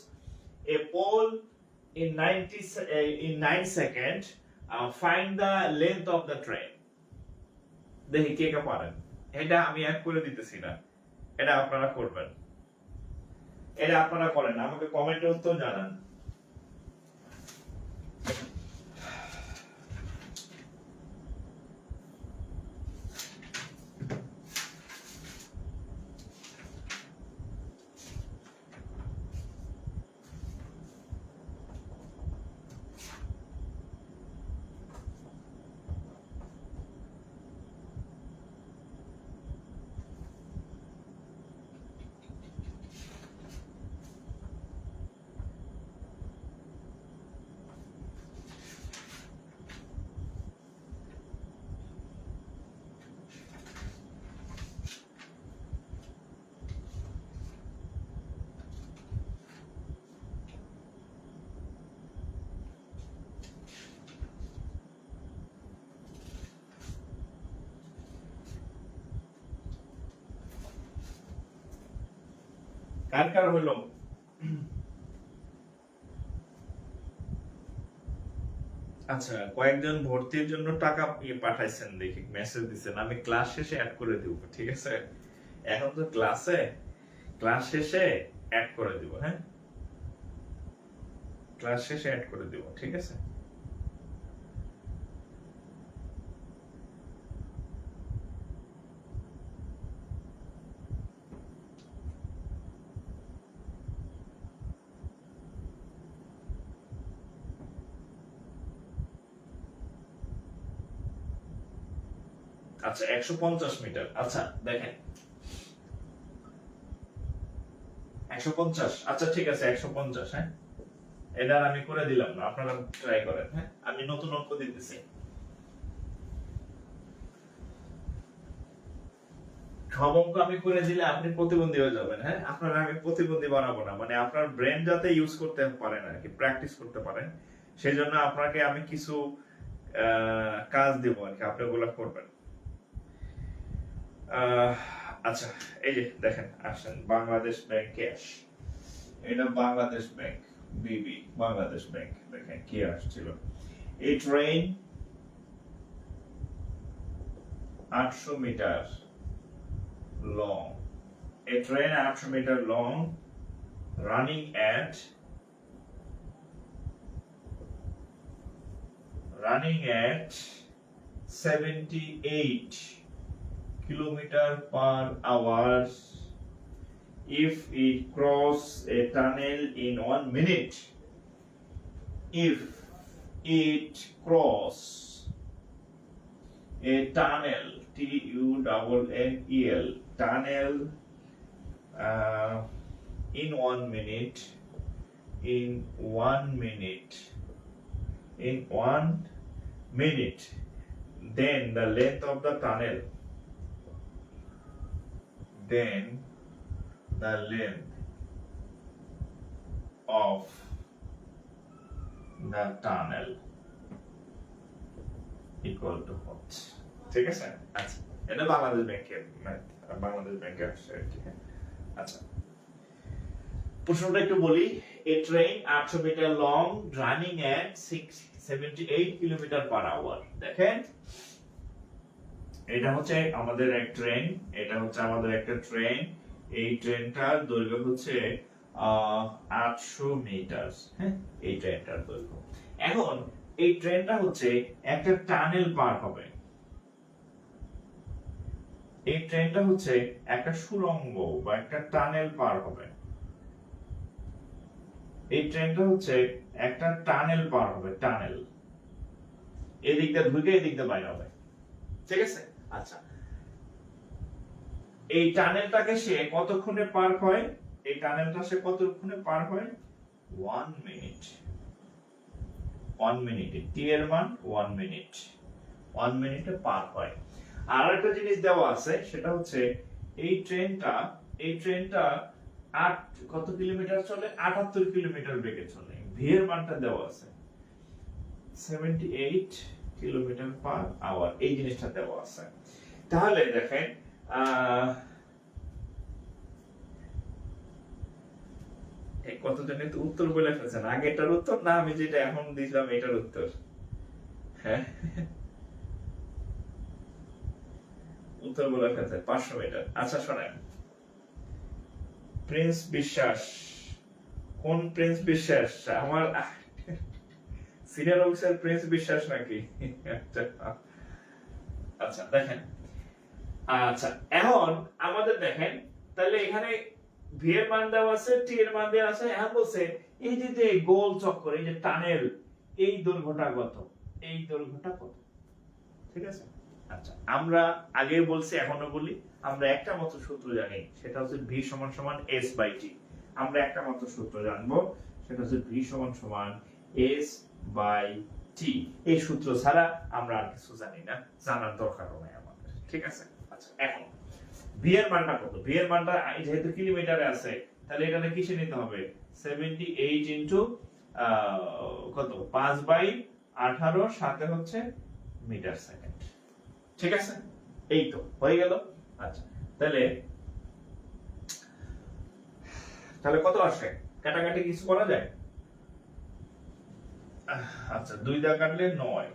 a pole in 9 seconds. Find the length of the train. দেখি কে কে পারেন। এটা আমি এক করে দিতেছি না, এটা আপনারা করবেন, এটা আপনারা করেন, আমাকে কমেন্টে উত্তর জানান। কার কার হইল? আচ্ছা, কয়েকজন ভর্তির জন্য টাকা পাঠাইছেন, দেখি মেসেজ দিচ্ছেন, আমি ক্লাস শেষে অ্যাড করে দিব, ঠিক আছে? এখন তো ক্লাস শেষে অ্যাড করে দিব। হ্যাঁ, ক্লাস শেষে অ্যাড করে দিব, ঠিক আছে? আচ্ছা, 150 মিটার। আচ্ছা দেখেন, 150, আচ্ছা ঠিক আছে, 150। হ্যাঁ, এটা আমি করে দিলাম না, আপনারা ট্রাই করেন। হ্যাঁ, আমি নতুন অঙ্ক দিতেছি। সব অঙ্ক আমি করে দিলে আপনি প্রতিবন্ধী হয়ে যাবেন। হ্যাঁ, আপনার আমি প্রতিবন্ধী বানাবো না, মানে আপনার ব্রেন যাতে ইউজ করতে পারেন আর কি, প্র্যাকটিস করতে পারেন, সেই জন্য আপনাকে আমি কিছু কাজ দেব আর কি, আপনি ওগুলো করবেন। আচ্ছা, এই যে দেখেন, আসেন বাংলাদেশ ব্যাংক ক্যাশ, এটা বাংলাদেশ ব্যাংক বিবি, বাংলাদেশ ব্যাংক, দেখেন কি আসছিল। এই train 800 metre long, a train 800 meter long running at 78 kilometer per hour if it cross a tunnel in 1 minute. If it cross a tunnel, Tunnel, tunnel in 1 minute, in 1 minute, in 1 minute, then the length of the tunnel, then the length of the tunnel equal to what? ঠিক আছে? আচ্ছা, এটা বাংলাদেশ ব্যাংকের বাংলাদেশ ব্যাংকের আসছে আর কি। আচ্ছা, প্রশ্নটা একটু বলি। এ ট্রেন 800 মিটার লং রানিং এট 78 কিলোমিটার পার আওয়ার। দেখেন, এটা হচ্ছে আমাদের এক ট্রেন, এটা হচ্ছে আমাদের একটা ট্রেন। এই ট্রেনটার দৈর্ঘ্য হচ্ছে 800 মিটার। হ্যাঁ, এই ট্রেনটার দৈর্ঘ্য। এখন এই ট্রেনটা হচ্ছে একটা টানেল পার হবে, এই ট্রেনটা হচ্ছে একটা সুড়ঙ্গ বা একটা টানেল পার হবে। এই ট্রেনটা হচ্ছে একটা টানেল পার হবে, টানেল এদিক দিয়ে ঢুকে এদিক দিয়ে বাইরে হবে, ঠিক আছে? আচ্ছা, এই টানেলটাকে সে কতক্ষণে পার হয়? এই টানেলটা সে কতক্ষণে পার হয়? 1 মিনিট। 1 মিনিটে, টি এর মান 1 মিনিট, 1 মিনিটে পার হয়। আর একটা জিনিস দেওয়া আছে, সেটা হচ্ছে এই ট্রেনটা 8 কত কিলোমিটার চলে? 78 কিলোমিটার বেগে চলে। ভি এর মানটা দেওয়া আছে 78 কিলোমিটার পার আওয়ার, এই জিনিসটা দেওয়া আছে। তাহলে দেখেন কতজনে তো উত্তর বলে ফেলছেন, আগেটার উত্তর না আমি যেটা এখন দিলাম এটার উত্তর। হ্যাঁ, উত্তর বলে ফেলছে 500 মিটার। আচ্ছা শোনেন, প্রিন্স বিশ্বাস, কোন প্রিন্স বিশ্বাস? আমার সিনিয়র অফিসার প্রিন্স বিশ্বাস নাকি? আচ্ছা দেখেন, আচ্ছা এখন আমাদের দেখেন, তাহলে এখানে ভি এর মান দেওয়া আছে, টি এর মান দেওয়া আছে। এখন বলছে এই যে গোল চক্কর, এই যে টানেল, এই দৈর্ঘ্যটা কত? এই দৈর্ঘ্যটা কত? ঠিক আছে? আচ্ছা, আমরা আগে বলছি এখনো বলি, আমরা একটা মাত্র সূত্র জানি, সেটা হচ্ছে ভি সমান সমান এস বাই টি। আমরা একটা মাত্র সূত্র জানবো, সেটা হচ্ছে ভি সমান সমান এস বাই টি। এই সূত্র ছাড়া আমরা আর কিছু জানি না, জানার দরকারও নাই আমাদের, ঠিক আছে? আচ্ছা, এখন ভি এর মানটা কত? ভি এর মানটা যেহেতু কিলোমিটারে আছে, তাহলে এটাকে কিসে নিতে হবে? 78 ইনটু কত? 5/18, সাথে হচ্ছে মিটার সেকেন্ড, ঠিক আছে? এই তো হয়ে গেল। আচ্ছা, তাহলে তাহলে কত আসে? কাটাকাটি কিছু করা যায়? আচ্ছা, 2 দা কাটলে 9,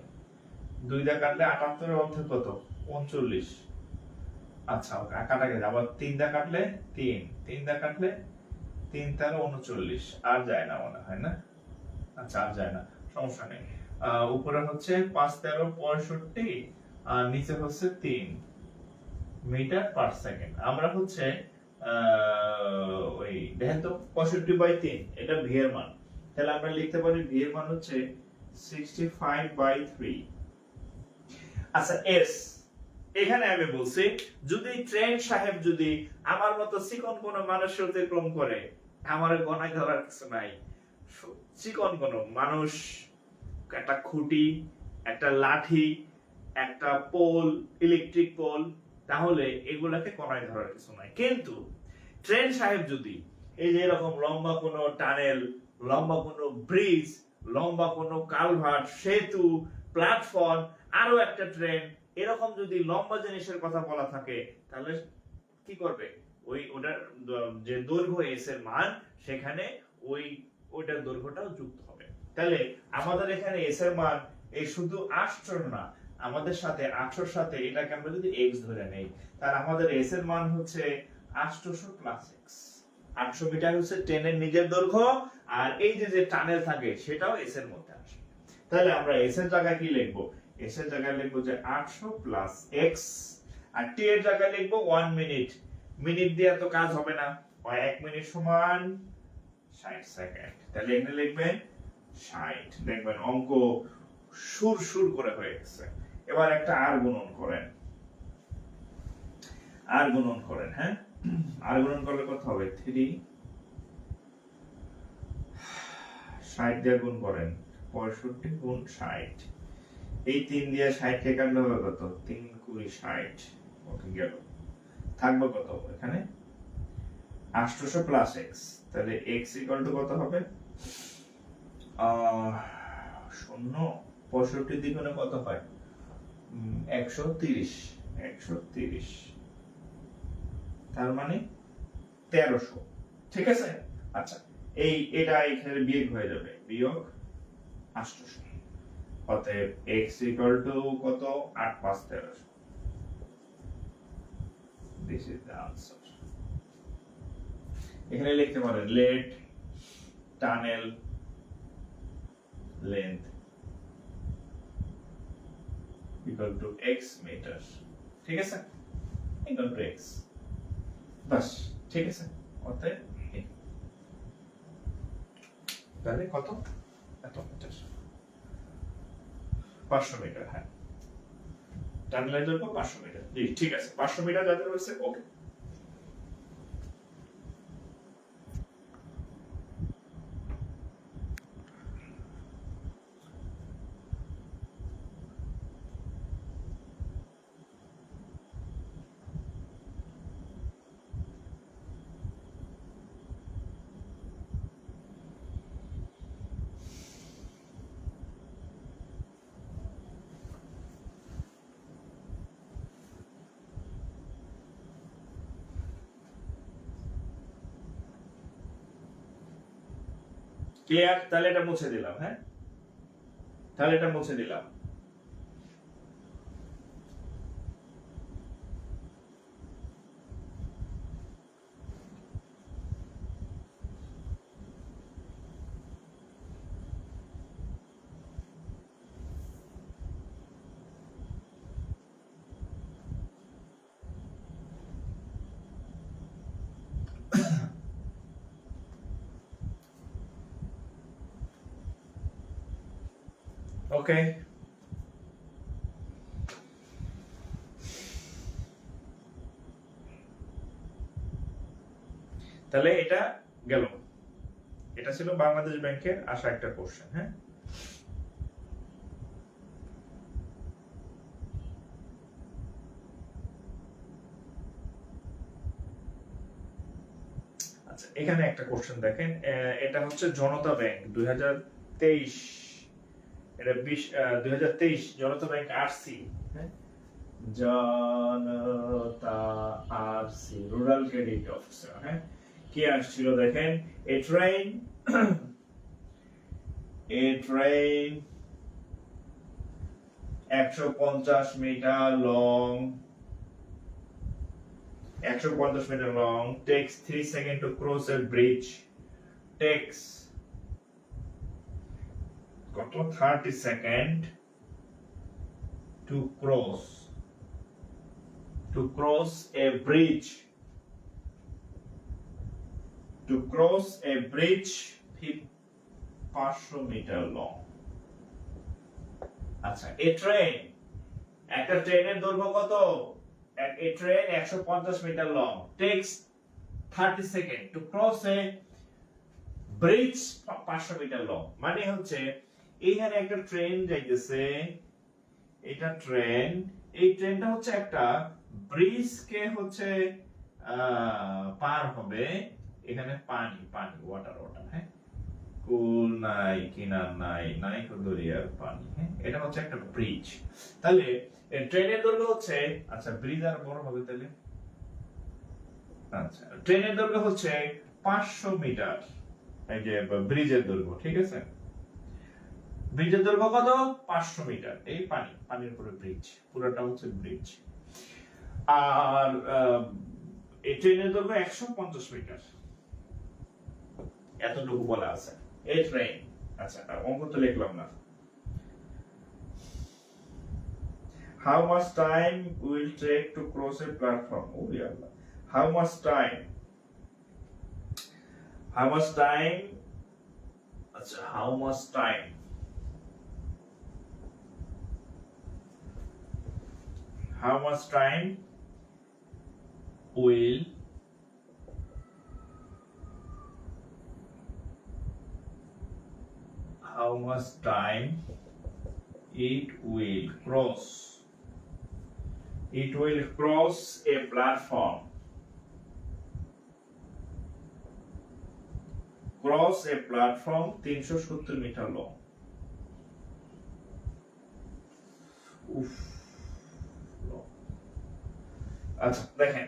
2 দা কাটলে 78 এর অর্থ কত? 39। আচ্ছা, কাটা গেছে। আবার 3 দা কাটলে 3, 3 দা কাটলে 3 তার 39, আর যায় না মনে হয় না? আচ্ছা, আর যায় না, সমস্যা নেই। উপরে হচ্ছে 5 13 65, আর নিচে হচ্ছে 3 মিটার পার সেকেন্ড। আমরা হচ্ছে ওই দেখেন তো 65/3, এটা ভি এর মান। তাহলে আমরা লিখতে পারি ভি এর মান হচ্ছে 65/3। আচ্ছা, এস, এখানে আমি বলছি যদি ট্রেন সাহেব যদি আমার মতো চিকন কোন মানুষের অতিক্রম করে, আমার গণায় ধরার কিছু নাই। চিকন কোন মানুষ, একটা খুঁটি, একটা লাঠি, একটা পোল, ইলেকট্রিক পোল, তাহলে এগুলাকে গণায় ধরার কিছু নাই। কিন্তু ট্রেন সাহেব যদি এই যে এরকম লম্বা কোনো টানেল, লম্বা কোনো ব্রিজ, লম্বা কোনো কালভার্ট, সেতু, প্ল্যাটফর্ম, আরো একটা ট্রেন, এরকম যদি লম্বা জিনিসের কথা বলা থাকে, তাহলে কি করবে? ওটার যে দৈর্ঘ্য এস এর মান, সেখানে ওইটার দৈর্ঘ্যটাও যুক্ত হবে। তাহলে আমাদের এখানে এস এর মান এই শুধু 800 না, আমাদের সাথে 800 সাথে এটাকে আমরা যদি এক্স ধরে নেই, তাহলে আমাদের এস এর মান হচ্ছে 800 প্লাস এক্স। 800 মিটার হচ্ছে ট্রেনের নিজের দৈর্ঘ্য, আর এই যে টানেল থাকে সেটাও এস এর মধ্যে আসে। তাহলে আমরা এস এর জায়গায় কি লিখবো? এস এর জায়গায় লিখবো যে 800 প্লাস এক্স, আর টি এর জায়গায় লিখবো 1 মিনিট। মিনিট দিয়ে তো কাজ হবে না, 1 মিনিট সমান 60 সেকেন্ড। তাহলে এখানে লিখবেন 60। দেখবেন অঙ্ক সুর করে হয়ে গেছে। এবার একটা আর গুণন করেন, আর গুণন করেন। হ্যাঁ, আর গুণন করলে কত হবে? 3 60 দিয়ে গুণ করেন, 65 গুণ 60। এই 3 দিয়ে 60 কে কাটলে হবে কত? 3 20 60। ওকে, গেল। থাকবে কত এখানে? 800 প্লাস এক্স। তাহলে এক্স ইকুয়াল টু কত হবে? 0, 65 দ্বিগুণে কত হয়? 130। 130, তার মানে 1300, ঠিক আছে? আচ্ছা, এটা এখানে বিয়োগ হয়ে যাবে, বিয়োগ 800। অতএব x ইকুয়াল টু কত? 8 5 1300। This is the answer. এখানে লিখতে পারেন let tunnel length equal to x metre, ঠিক আছে? ইকুয়াল টু x, বাস, ঠিক আছে? অতএব তাহলে কত? এত মিটার, 500 মিটার। হ্যাঁ, টানেলের দৈর্ঘ্য 500 মিটার। জি ঠিক আছে, 500 মিটার যাদের হয়েছে ওকে। ক্লিয়ার? তাহলে এটা মুছে দিলাম। হ্যাঁ, তাহলে এটা মুছে দিলাম। ওকে, তাহলে এটা গেল। এটা ছিল বাংলাদেশ ব্যাংকের আসা একটা কোশ্চেন। হ্যাঁ, আচ্ছা এখানে একটা কোশ্চেন দেখেন, এটা হচ্ছে জনতা ব্যাংক 2023, এটা 2023 জনতা ব্যাংক আরসি। হ্যাঁ, Janata RC rural credit officer. হ্যাঁ, কি আসছিল দেখেন, a train a train 150 metre long, 150 metre long, takes 3 seconds to cross a bridge, takes কত 30 second to cross a bridge, to cross a bridge 500 metre long। আচ্ছা, এ ট্রেন, একটা ট্রেনের দৈর্ঘ্য কত? A train 150 metre long, takes 30 seconds to cross a bridge 500 metre long। মানে হচ্ছে এইখানে একটা ট্রেন যাইতেছে, এটা ট্রেন, এই ট্রেনটা হচ্ছে একটা ব্রিজ কে হচ্ছে পার হবে। এখানে পানি পানি ওয়াটার ওয়াটার। হ্যাঁ, কুল নাই, কিনার নাই, নাই দরিয়ার পানি। হ্যাঁ, এটা হচ্ছে একটা ব্রিজ। তাহলে ট্রেনের দৈর্ঘ্য হচ্ছে, আচ্ছা ব্রিজ আর বড় হবে তাহলে, আচ্ছা ট্রেনের দৈর্ঘ্য হচ্ছে 500 মিটার, এই যে ব্রিজের দৈর্ঘ্য। ঠিক আছে, ব্রিজের দৈর্ঘ্য কত? 500 মিটার। এই পানি, পানির উপরে ব্রিজ, পুরোটা হচ্ছে ব্রিজ। আর এই ট্রেনের দৈর্ঘ্য 150 মিটার, এতটুকু বলা আছে এই ট্রেন। আচ্ছা অঙ্ক তো লিখলাম না। How much time will take to cross a platform? Oh yeah. How much time? How much time? আচ্ছা, how much time? How much time will how much time it will cross a platform, cross a platform 370 metre long. উফ, আচ্ছা দেখেন,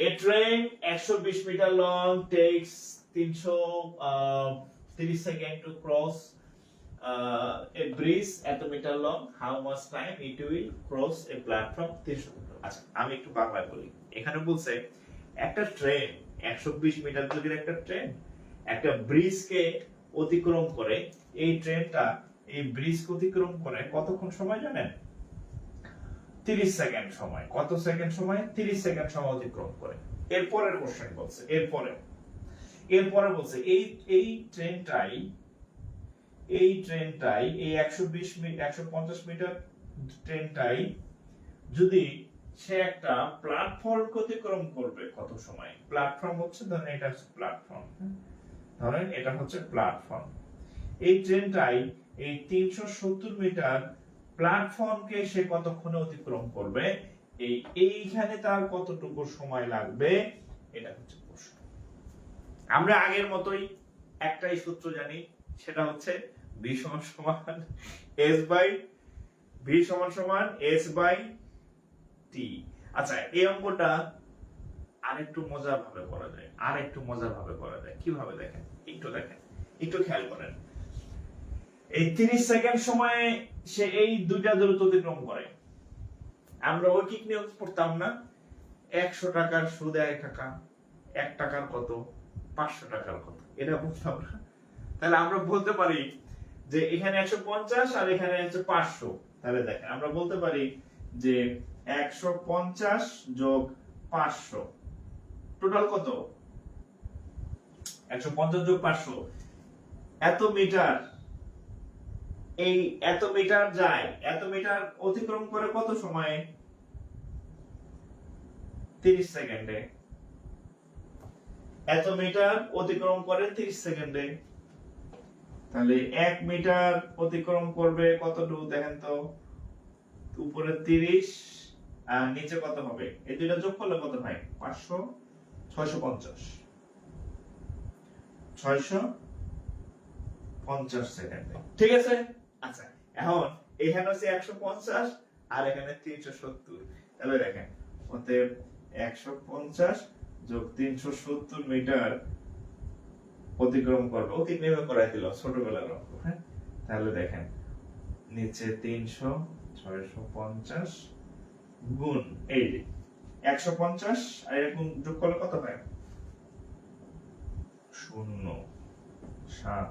a train 120 metre long takes 330 second to cross a bridge এত metre long, how much time it will cross a platform 300 metre. আচ্ছা আমি একটু বাংলায় বলি। এখানে বলছে একটা ট্রেন 120 মিটার দূরের একটা ট্রেন একটা ব্রিজকে অতিক্রম করে, এই ট্রেনটা এই ব্রিজ অতিক্রম করে কতক্ষণ সময় জানেন? 30 সেকেন্ড সময়। কত সেকেন্ড সময়? 30 সেকেন্ড সময় অতিক্রম করে। এরপরের কোশ্চেন বলছে, এরপরে এরপরে বলছে এই এই ট্রেনটাই এই 150 মিটার ট্রেনটাই যদি সে একটা প্ল্যাটফর্ম অতিক্রম করবে কত সময়, প্ল্যাটফর্ম হচ্ছে ধরেন এটা হচ্ছে প্ল্যাটফর্ম, ধরেন এটা হচ্ছে প্ল্যাটফর্ম, এই ট্রেনটাই এই 370 মিটার প্ল্যাটফর্মকে সে কতক্ষণে অতিক্রম করবে, এইখানে তার কতটুকু সময় লাগবে, এটা হচ্ছে প্রশ্ন। আমরা আগের মতোই একটাই সূত্র জানি, সেটা হচ্ছে v সমান সমান s বাই v সমান সমান s বাই t। আচ্ছা, এই অঙ্কটা আরেকটু মজার ভাবে করা যায়, কিভাবে দেখেন, একটু খেয়াল করেন। এই 30 সেকেন্ড সময়ে সে এই দুইটা দূরত্ব অতিক্রম করে। আমরা ঐকিক নিয়ম পড়তাম না, 100 টাকার সুদ 1 টাকা, 1 টাকার কত, 500 টাকার কত, এটা বুঝতাম না। তাহলে আমরা বলতে পারি যে এখানে 150 আর এখানে হচ্ছে 500, তাহলে দেখেন আমরা বলতে পারি যে 150 যোগ 500 টোটাল কত, 150 যোগ 500 এত মিটার, এই এত মিটার যায়, এত মিটার অতিক্রম করে কত সময়ে, 30 সেকেন্ডে। এত মিটার অতিক্রম করে 30 সেকেন্ডে, তাহলে 1 মিটার অতিক্রম করবে কতটুকু দেখেন তো, উপরে 30 আর নিচে কত হবে, এই দুইটা যোগ করলে কত হয়, 500, 650 সেকেন্ডে, ঠিক আছে। আচ্ছা, এখন এখানে হচ্ছে 150 আর এখানে 370, তাহলে দেখেন অতএব 150 যোগ 370 মিটার অতিক্রম করবে, অতিক্রম করাই দিল ছোটবেলার অঙ্ক, হ্যাঁ। তাহলে দেখেন নিচে 300, 650 গুণ এই যে 150 আর এরকম যোগ করলে কত হয়, 0, 7,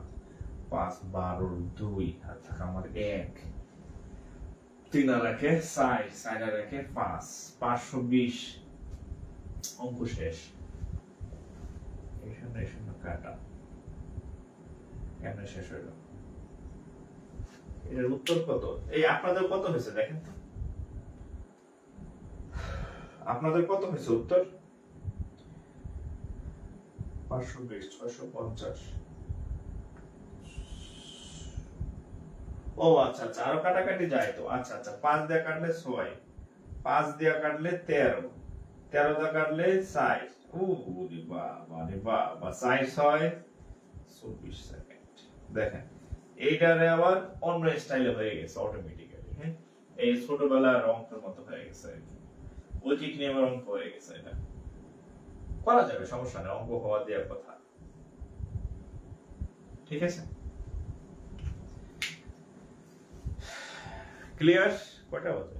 5, 12, 2 আর থাকে আমার 1, 3 আর একে 4, 4 আর একে 5, 520, অঙ্ক শেষ। এখানে কাটা কেমনে শেষ হইল, এর উত্তর কত, এই আপনাদের কত হয়েছে দেখেন তো, আপনাদের কত হয়েছে উত্তর, 520, 650। ও আচ্ছা আচ্ছা, আরো কাটাকাটি যায় তো, আচ্ছা আচ্ছা, 5 দিয়ে কাটলে 6, 5 দিয়ে কাটলে 13, 13 দিয়ে কাটলে 4, ও রে বাবা রে বাবা, 4, 6, 24 সেকেন্ড। দেখেন এইটারে আবার অন্য স্টাইলে হয়ে গেছে অটোমেটিক্যালি, হ্যাঁ, এই ছোটবেলার অঙ্কের মতো হয়ে গেছে, ঐকিক নিয়মের অঙ্ক হয়ে গেছে, এটা করা যাবে, সমস্যা নেই, অঙ্ক হওয়া দেওয়ার কথা, ঠিক আছে। ক্লিয়ার, কটা বাজে,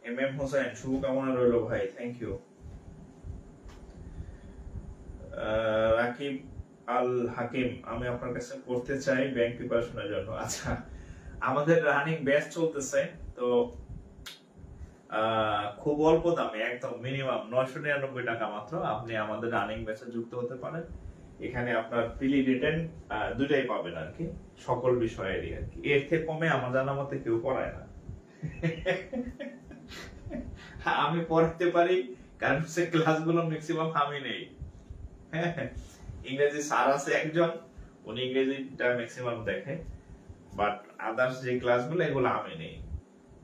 এম হোসেন, শুভকামনা রইল ভাই, থ্যাংক ইউ। রাকিব আল হাকিম, আমি আপনার কাছে পড়তে চাই ব্যাংক প্রিপারেশনের জন্য। আচ্ছা, আমাদের রানিং ব্যাচ চলতেছে, তো খুব অল্প দামে, একদম মিনিমাম 999 টাকা মাত্র আপনি আমাদের রানিং ব্যাচে যুক্ত হতে পারেন। এখানে আপনার প্রিলি রিটেন দুটাই পাবেন আর কি, সকল বিষয়েরই আর কি, এর থেকে কমে আমার জানা মতে কেউ পড়ায় না। আমি পড়াতে পারি কারণ সে ক্লাসগুলো ম্যাক্সিমাম আমি নেই, ইংরেজি স্যার আছে একজন, উনি ইংরেজিটা ম্যাক্সিমাম দেখে, বাট আদার্স যে ক্লাসগুলো এগুলো আমি নেই,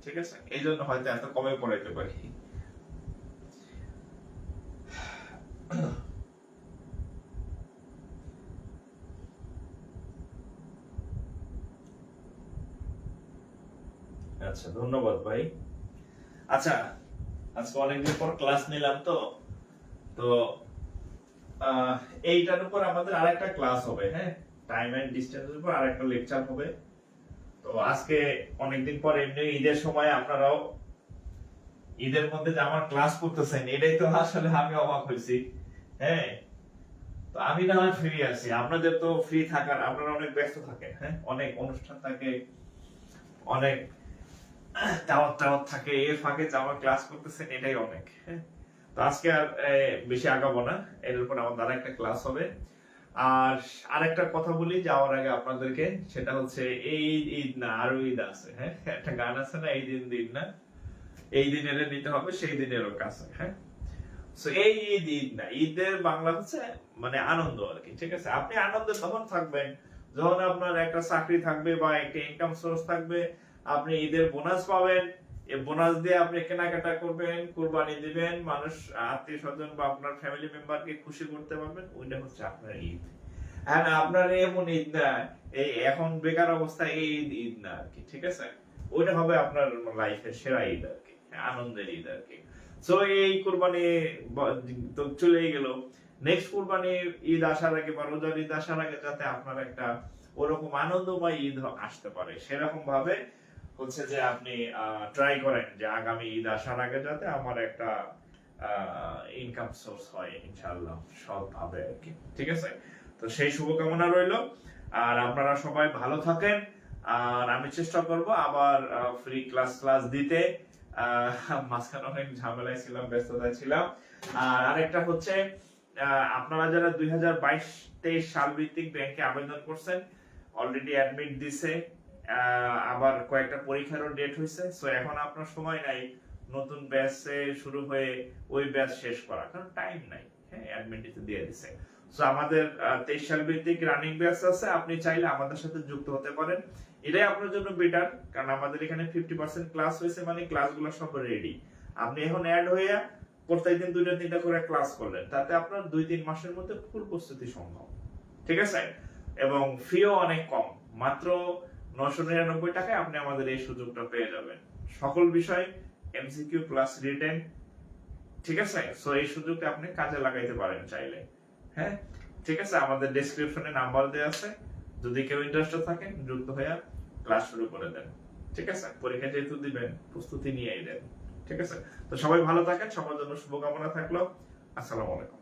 ঠিক আছে, এই জন্য হয়তো এত কমে পড়াইতে পারি। আচ্ছা, ধন্যবাদ ভাই। আচ্ছা, আজকে অনেকদিন পর ক্লাস নিলাম, তো তো এইটার উপর আমাদের আরেকটা ক্লাস হবে, হ্যাঁ, টাইম এন্ড ডিসটেন্সের উপর আরেকটা লেকচার হবে, তো তো আজকে অনেকদিন পর এমনি ঈদের সময় আপনারাও ঈদের মধ্যে যে আমার ক্লাস করতেছেন, এটাই তো আসলে আমি অবাক হয়েছি। হ্যাঁ, তো আমি না হয় ফ্রি আছি, আপনাদের তো ফ্রি থাকার, আপনারা অনেক ব্যস্ত থাকেন, হ্যাঁ, অনেক অনুষ্ঠান থাকে, অনেক দাওয়াত টাওয়াত থাকে, এর ফাঁকে যে আমার ক্লাস করতেছেন এটাই অনেক। হ্যাঁ, তো আজকে আর বেশি আগাবো না, এর উপর আমার দ্বারা একটা ক্লাস হবে। আর আরেকটা কথা বলি যাওয়ার আগে আপনাদেরকে, সেটা হচ্ছে এই ঈদ না, আরো ঈদ আছে। হ্যাঁ, একটা গান আছে না, এই দিন দিন না, এই দিনের নিতে হবে সেই দিনেরও কাছে। হ্যাঁ, সো এই ঈদ ঈদ না, ঈদের বাংলা হচ্ছে মানে আনন্দ আর কি। ঠিক আছে, আপনি আনন্দে তখন থাকবেন যখন আপনার একটা চাকরি থাকবে বা একটা ইনকাম সোর্স থাকবে, আপনি ঈদের বোনাস পাবেন, এই বোনাস দিয়ে আপনি কেনাকাটা করবেন, কুরবানি দিবেন, মানুষ আত্মীয় স্বজন বা আপনার ফ্যামিলি মেম্বারকে খুশি করতে পারবেন, ওইটা হচ্ছে আপনার ঈদ। আর আপনার এমন ঈদ না এই এখন বেকার অবস্থায় এই ঈদ ঈদ না আর কি। ঠিক আছে, ওইটা হবে আপনার লাইফের সেরা ঈদ আর কি, আনন্দের ঈদ আর কি। সো এই কুরবানি তো চলেই গেল, নেক্সট কুরবানি ঈদ আসার আগে বা রোজার ঈদ আসার আগে যাতে আপনার একটা ওরকম আনন্দময় ঈদ আসতে পারে, সেরকম ভাবে হচ্ছে যে আপনি ট্রাই করেন যে আগামী ঈদ আসার আগে যাতে আমার একটা ইনকাম সোর্স হয় ইনশাআল্লাহ, সবভাবে আর কি। ঠিক আছে, তো সেই শুভকামনা রইল। আর আপনারা সবাই ভালো থাকেন, আর আমি চেষ্টা করব আবার ফ্রি ক্লাস দিতে। মাঝখানে অনেক ঝামেলায় ছিলাম, ব্যস্ততায় ছিলাম। আর আরেকটা হচ্ছে আপনারা যারা 2022-23 সাল ভিত্তিক ব্যাংকে আবেদন করছেন, অলরেডি অ্যাডমিট দিছে, আবার কয়েকটা পরীক্ষারও ডেট হয়েছে। সো এখন আপনার সময় নাই নতুন ব্যাচে শুরু হয়ে ওই ব্যাচ শেষ করা, কারণ টাইম নাই। হ্যাঁ, অ্যাডমিট দিয়ে দিছে। সো আমাদের 23 সাল ভিত্তিক রানিং ব্যাচ আছে, আপনি চাইলে আমাদের সাথে যুক্ত হতে পারেন। এটাই আপনার জন্য বেটার, কারণ আমাদের এখানে 50% ক্লাস হয়েছে, মানে ক্লাসগুলো সব রেডি। আপনি এখন অ্যাড হয়ে প্রত্যেকদিন 2-3টা করে ক্লাস করলেন, তাতে আপনার 2-3 মাসের মধ্যে ফুল প্রস্তুতি সম্ভব। ঠিক আছে, এবং ফিও অনেক কম, মাত্র 999 টাকায় আপনি আমাদের এই সুযোগটা পেয়ে যাবেন, সকল বিষয় এমসিকিউ প্লাস রিটেন। ঠিক আছে, সো এই সুযোগটা আপনি কাজে লাগাইতে পারেন চাইলে। হ্যাঁ, ঠিক আছে, আমাদের ডেসক্রিপশনে নাম্বার দেওয়া আছে, যদি কেউ ইন্টারেস্টেড থাকেন যুক্ত হয়ে ক্লাস শুরু করে দেন। ঠিক আছে, পরীক্ষা যেহেতু দিবেন প্রস্তুতি নিয়েই দেন। ঠিক আছে, তো সবাই ভালো থাকেন, সবার জন্য শুভকামনা থাকলো। আসসালামু আলাইকুম।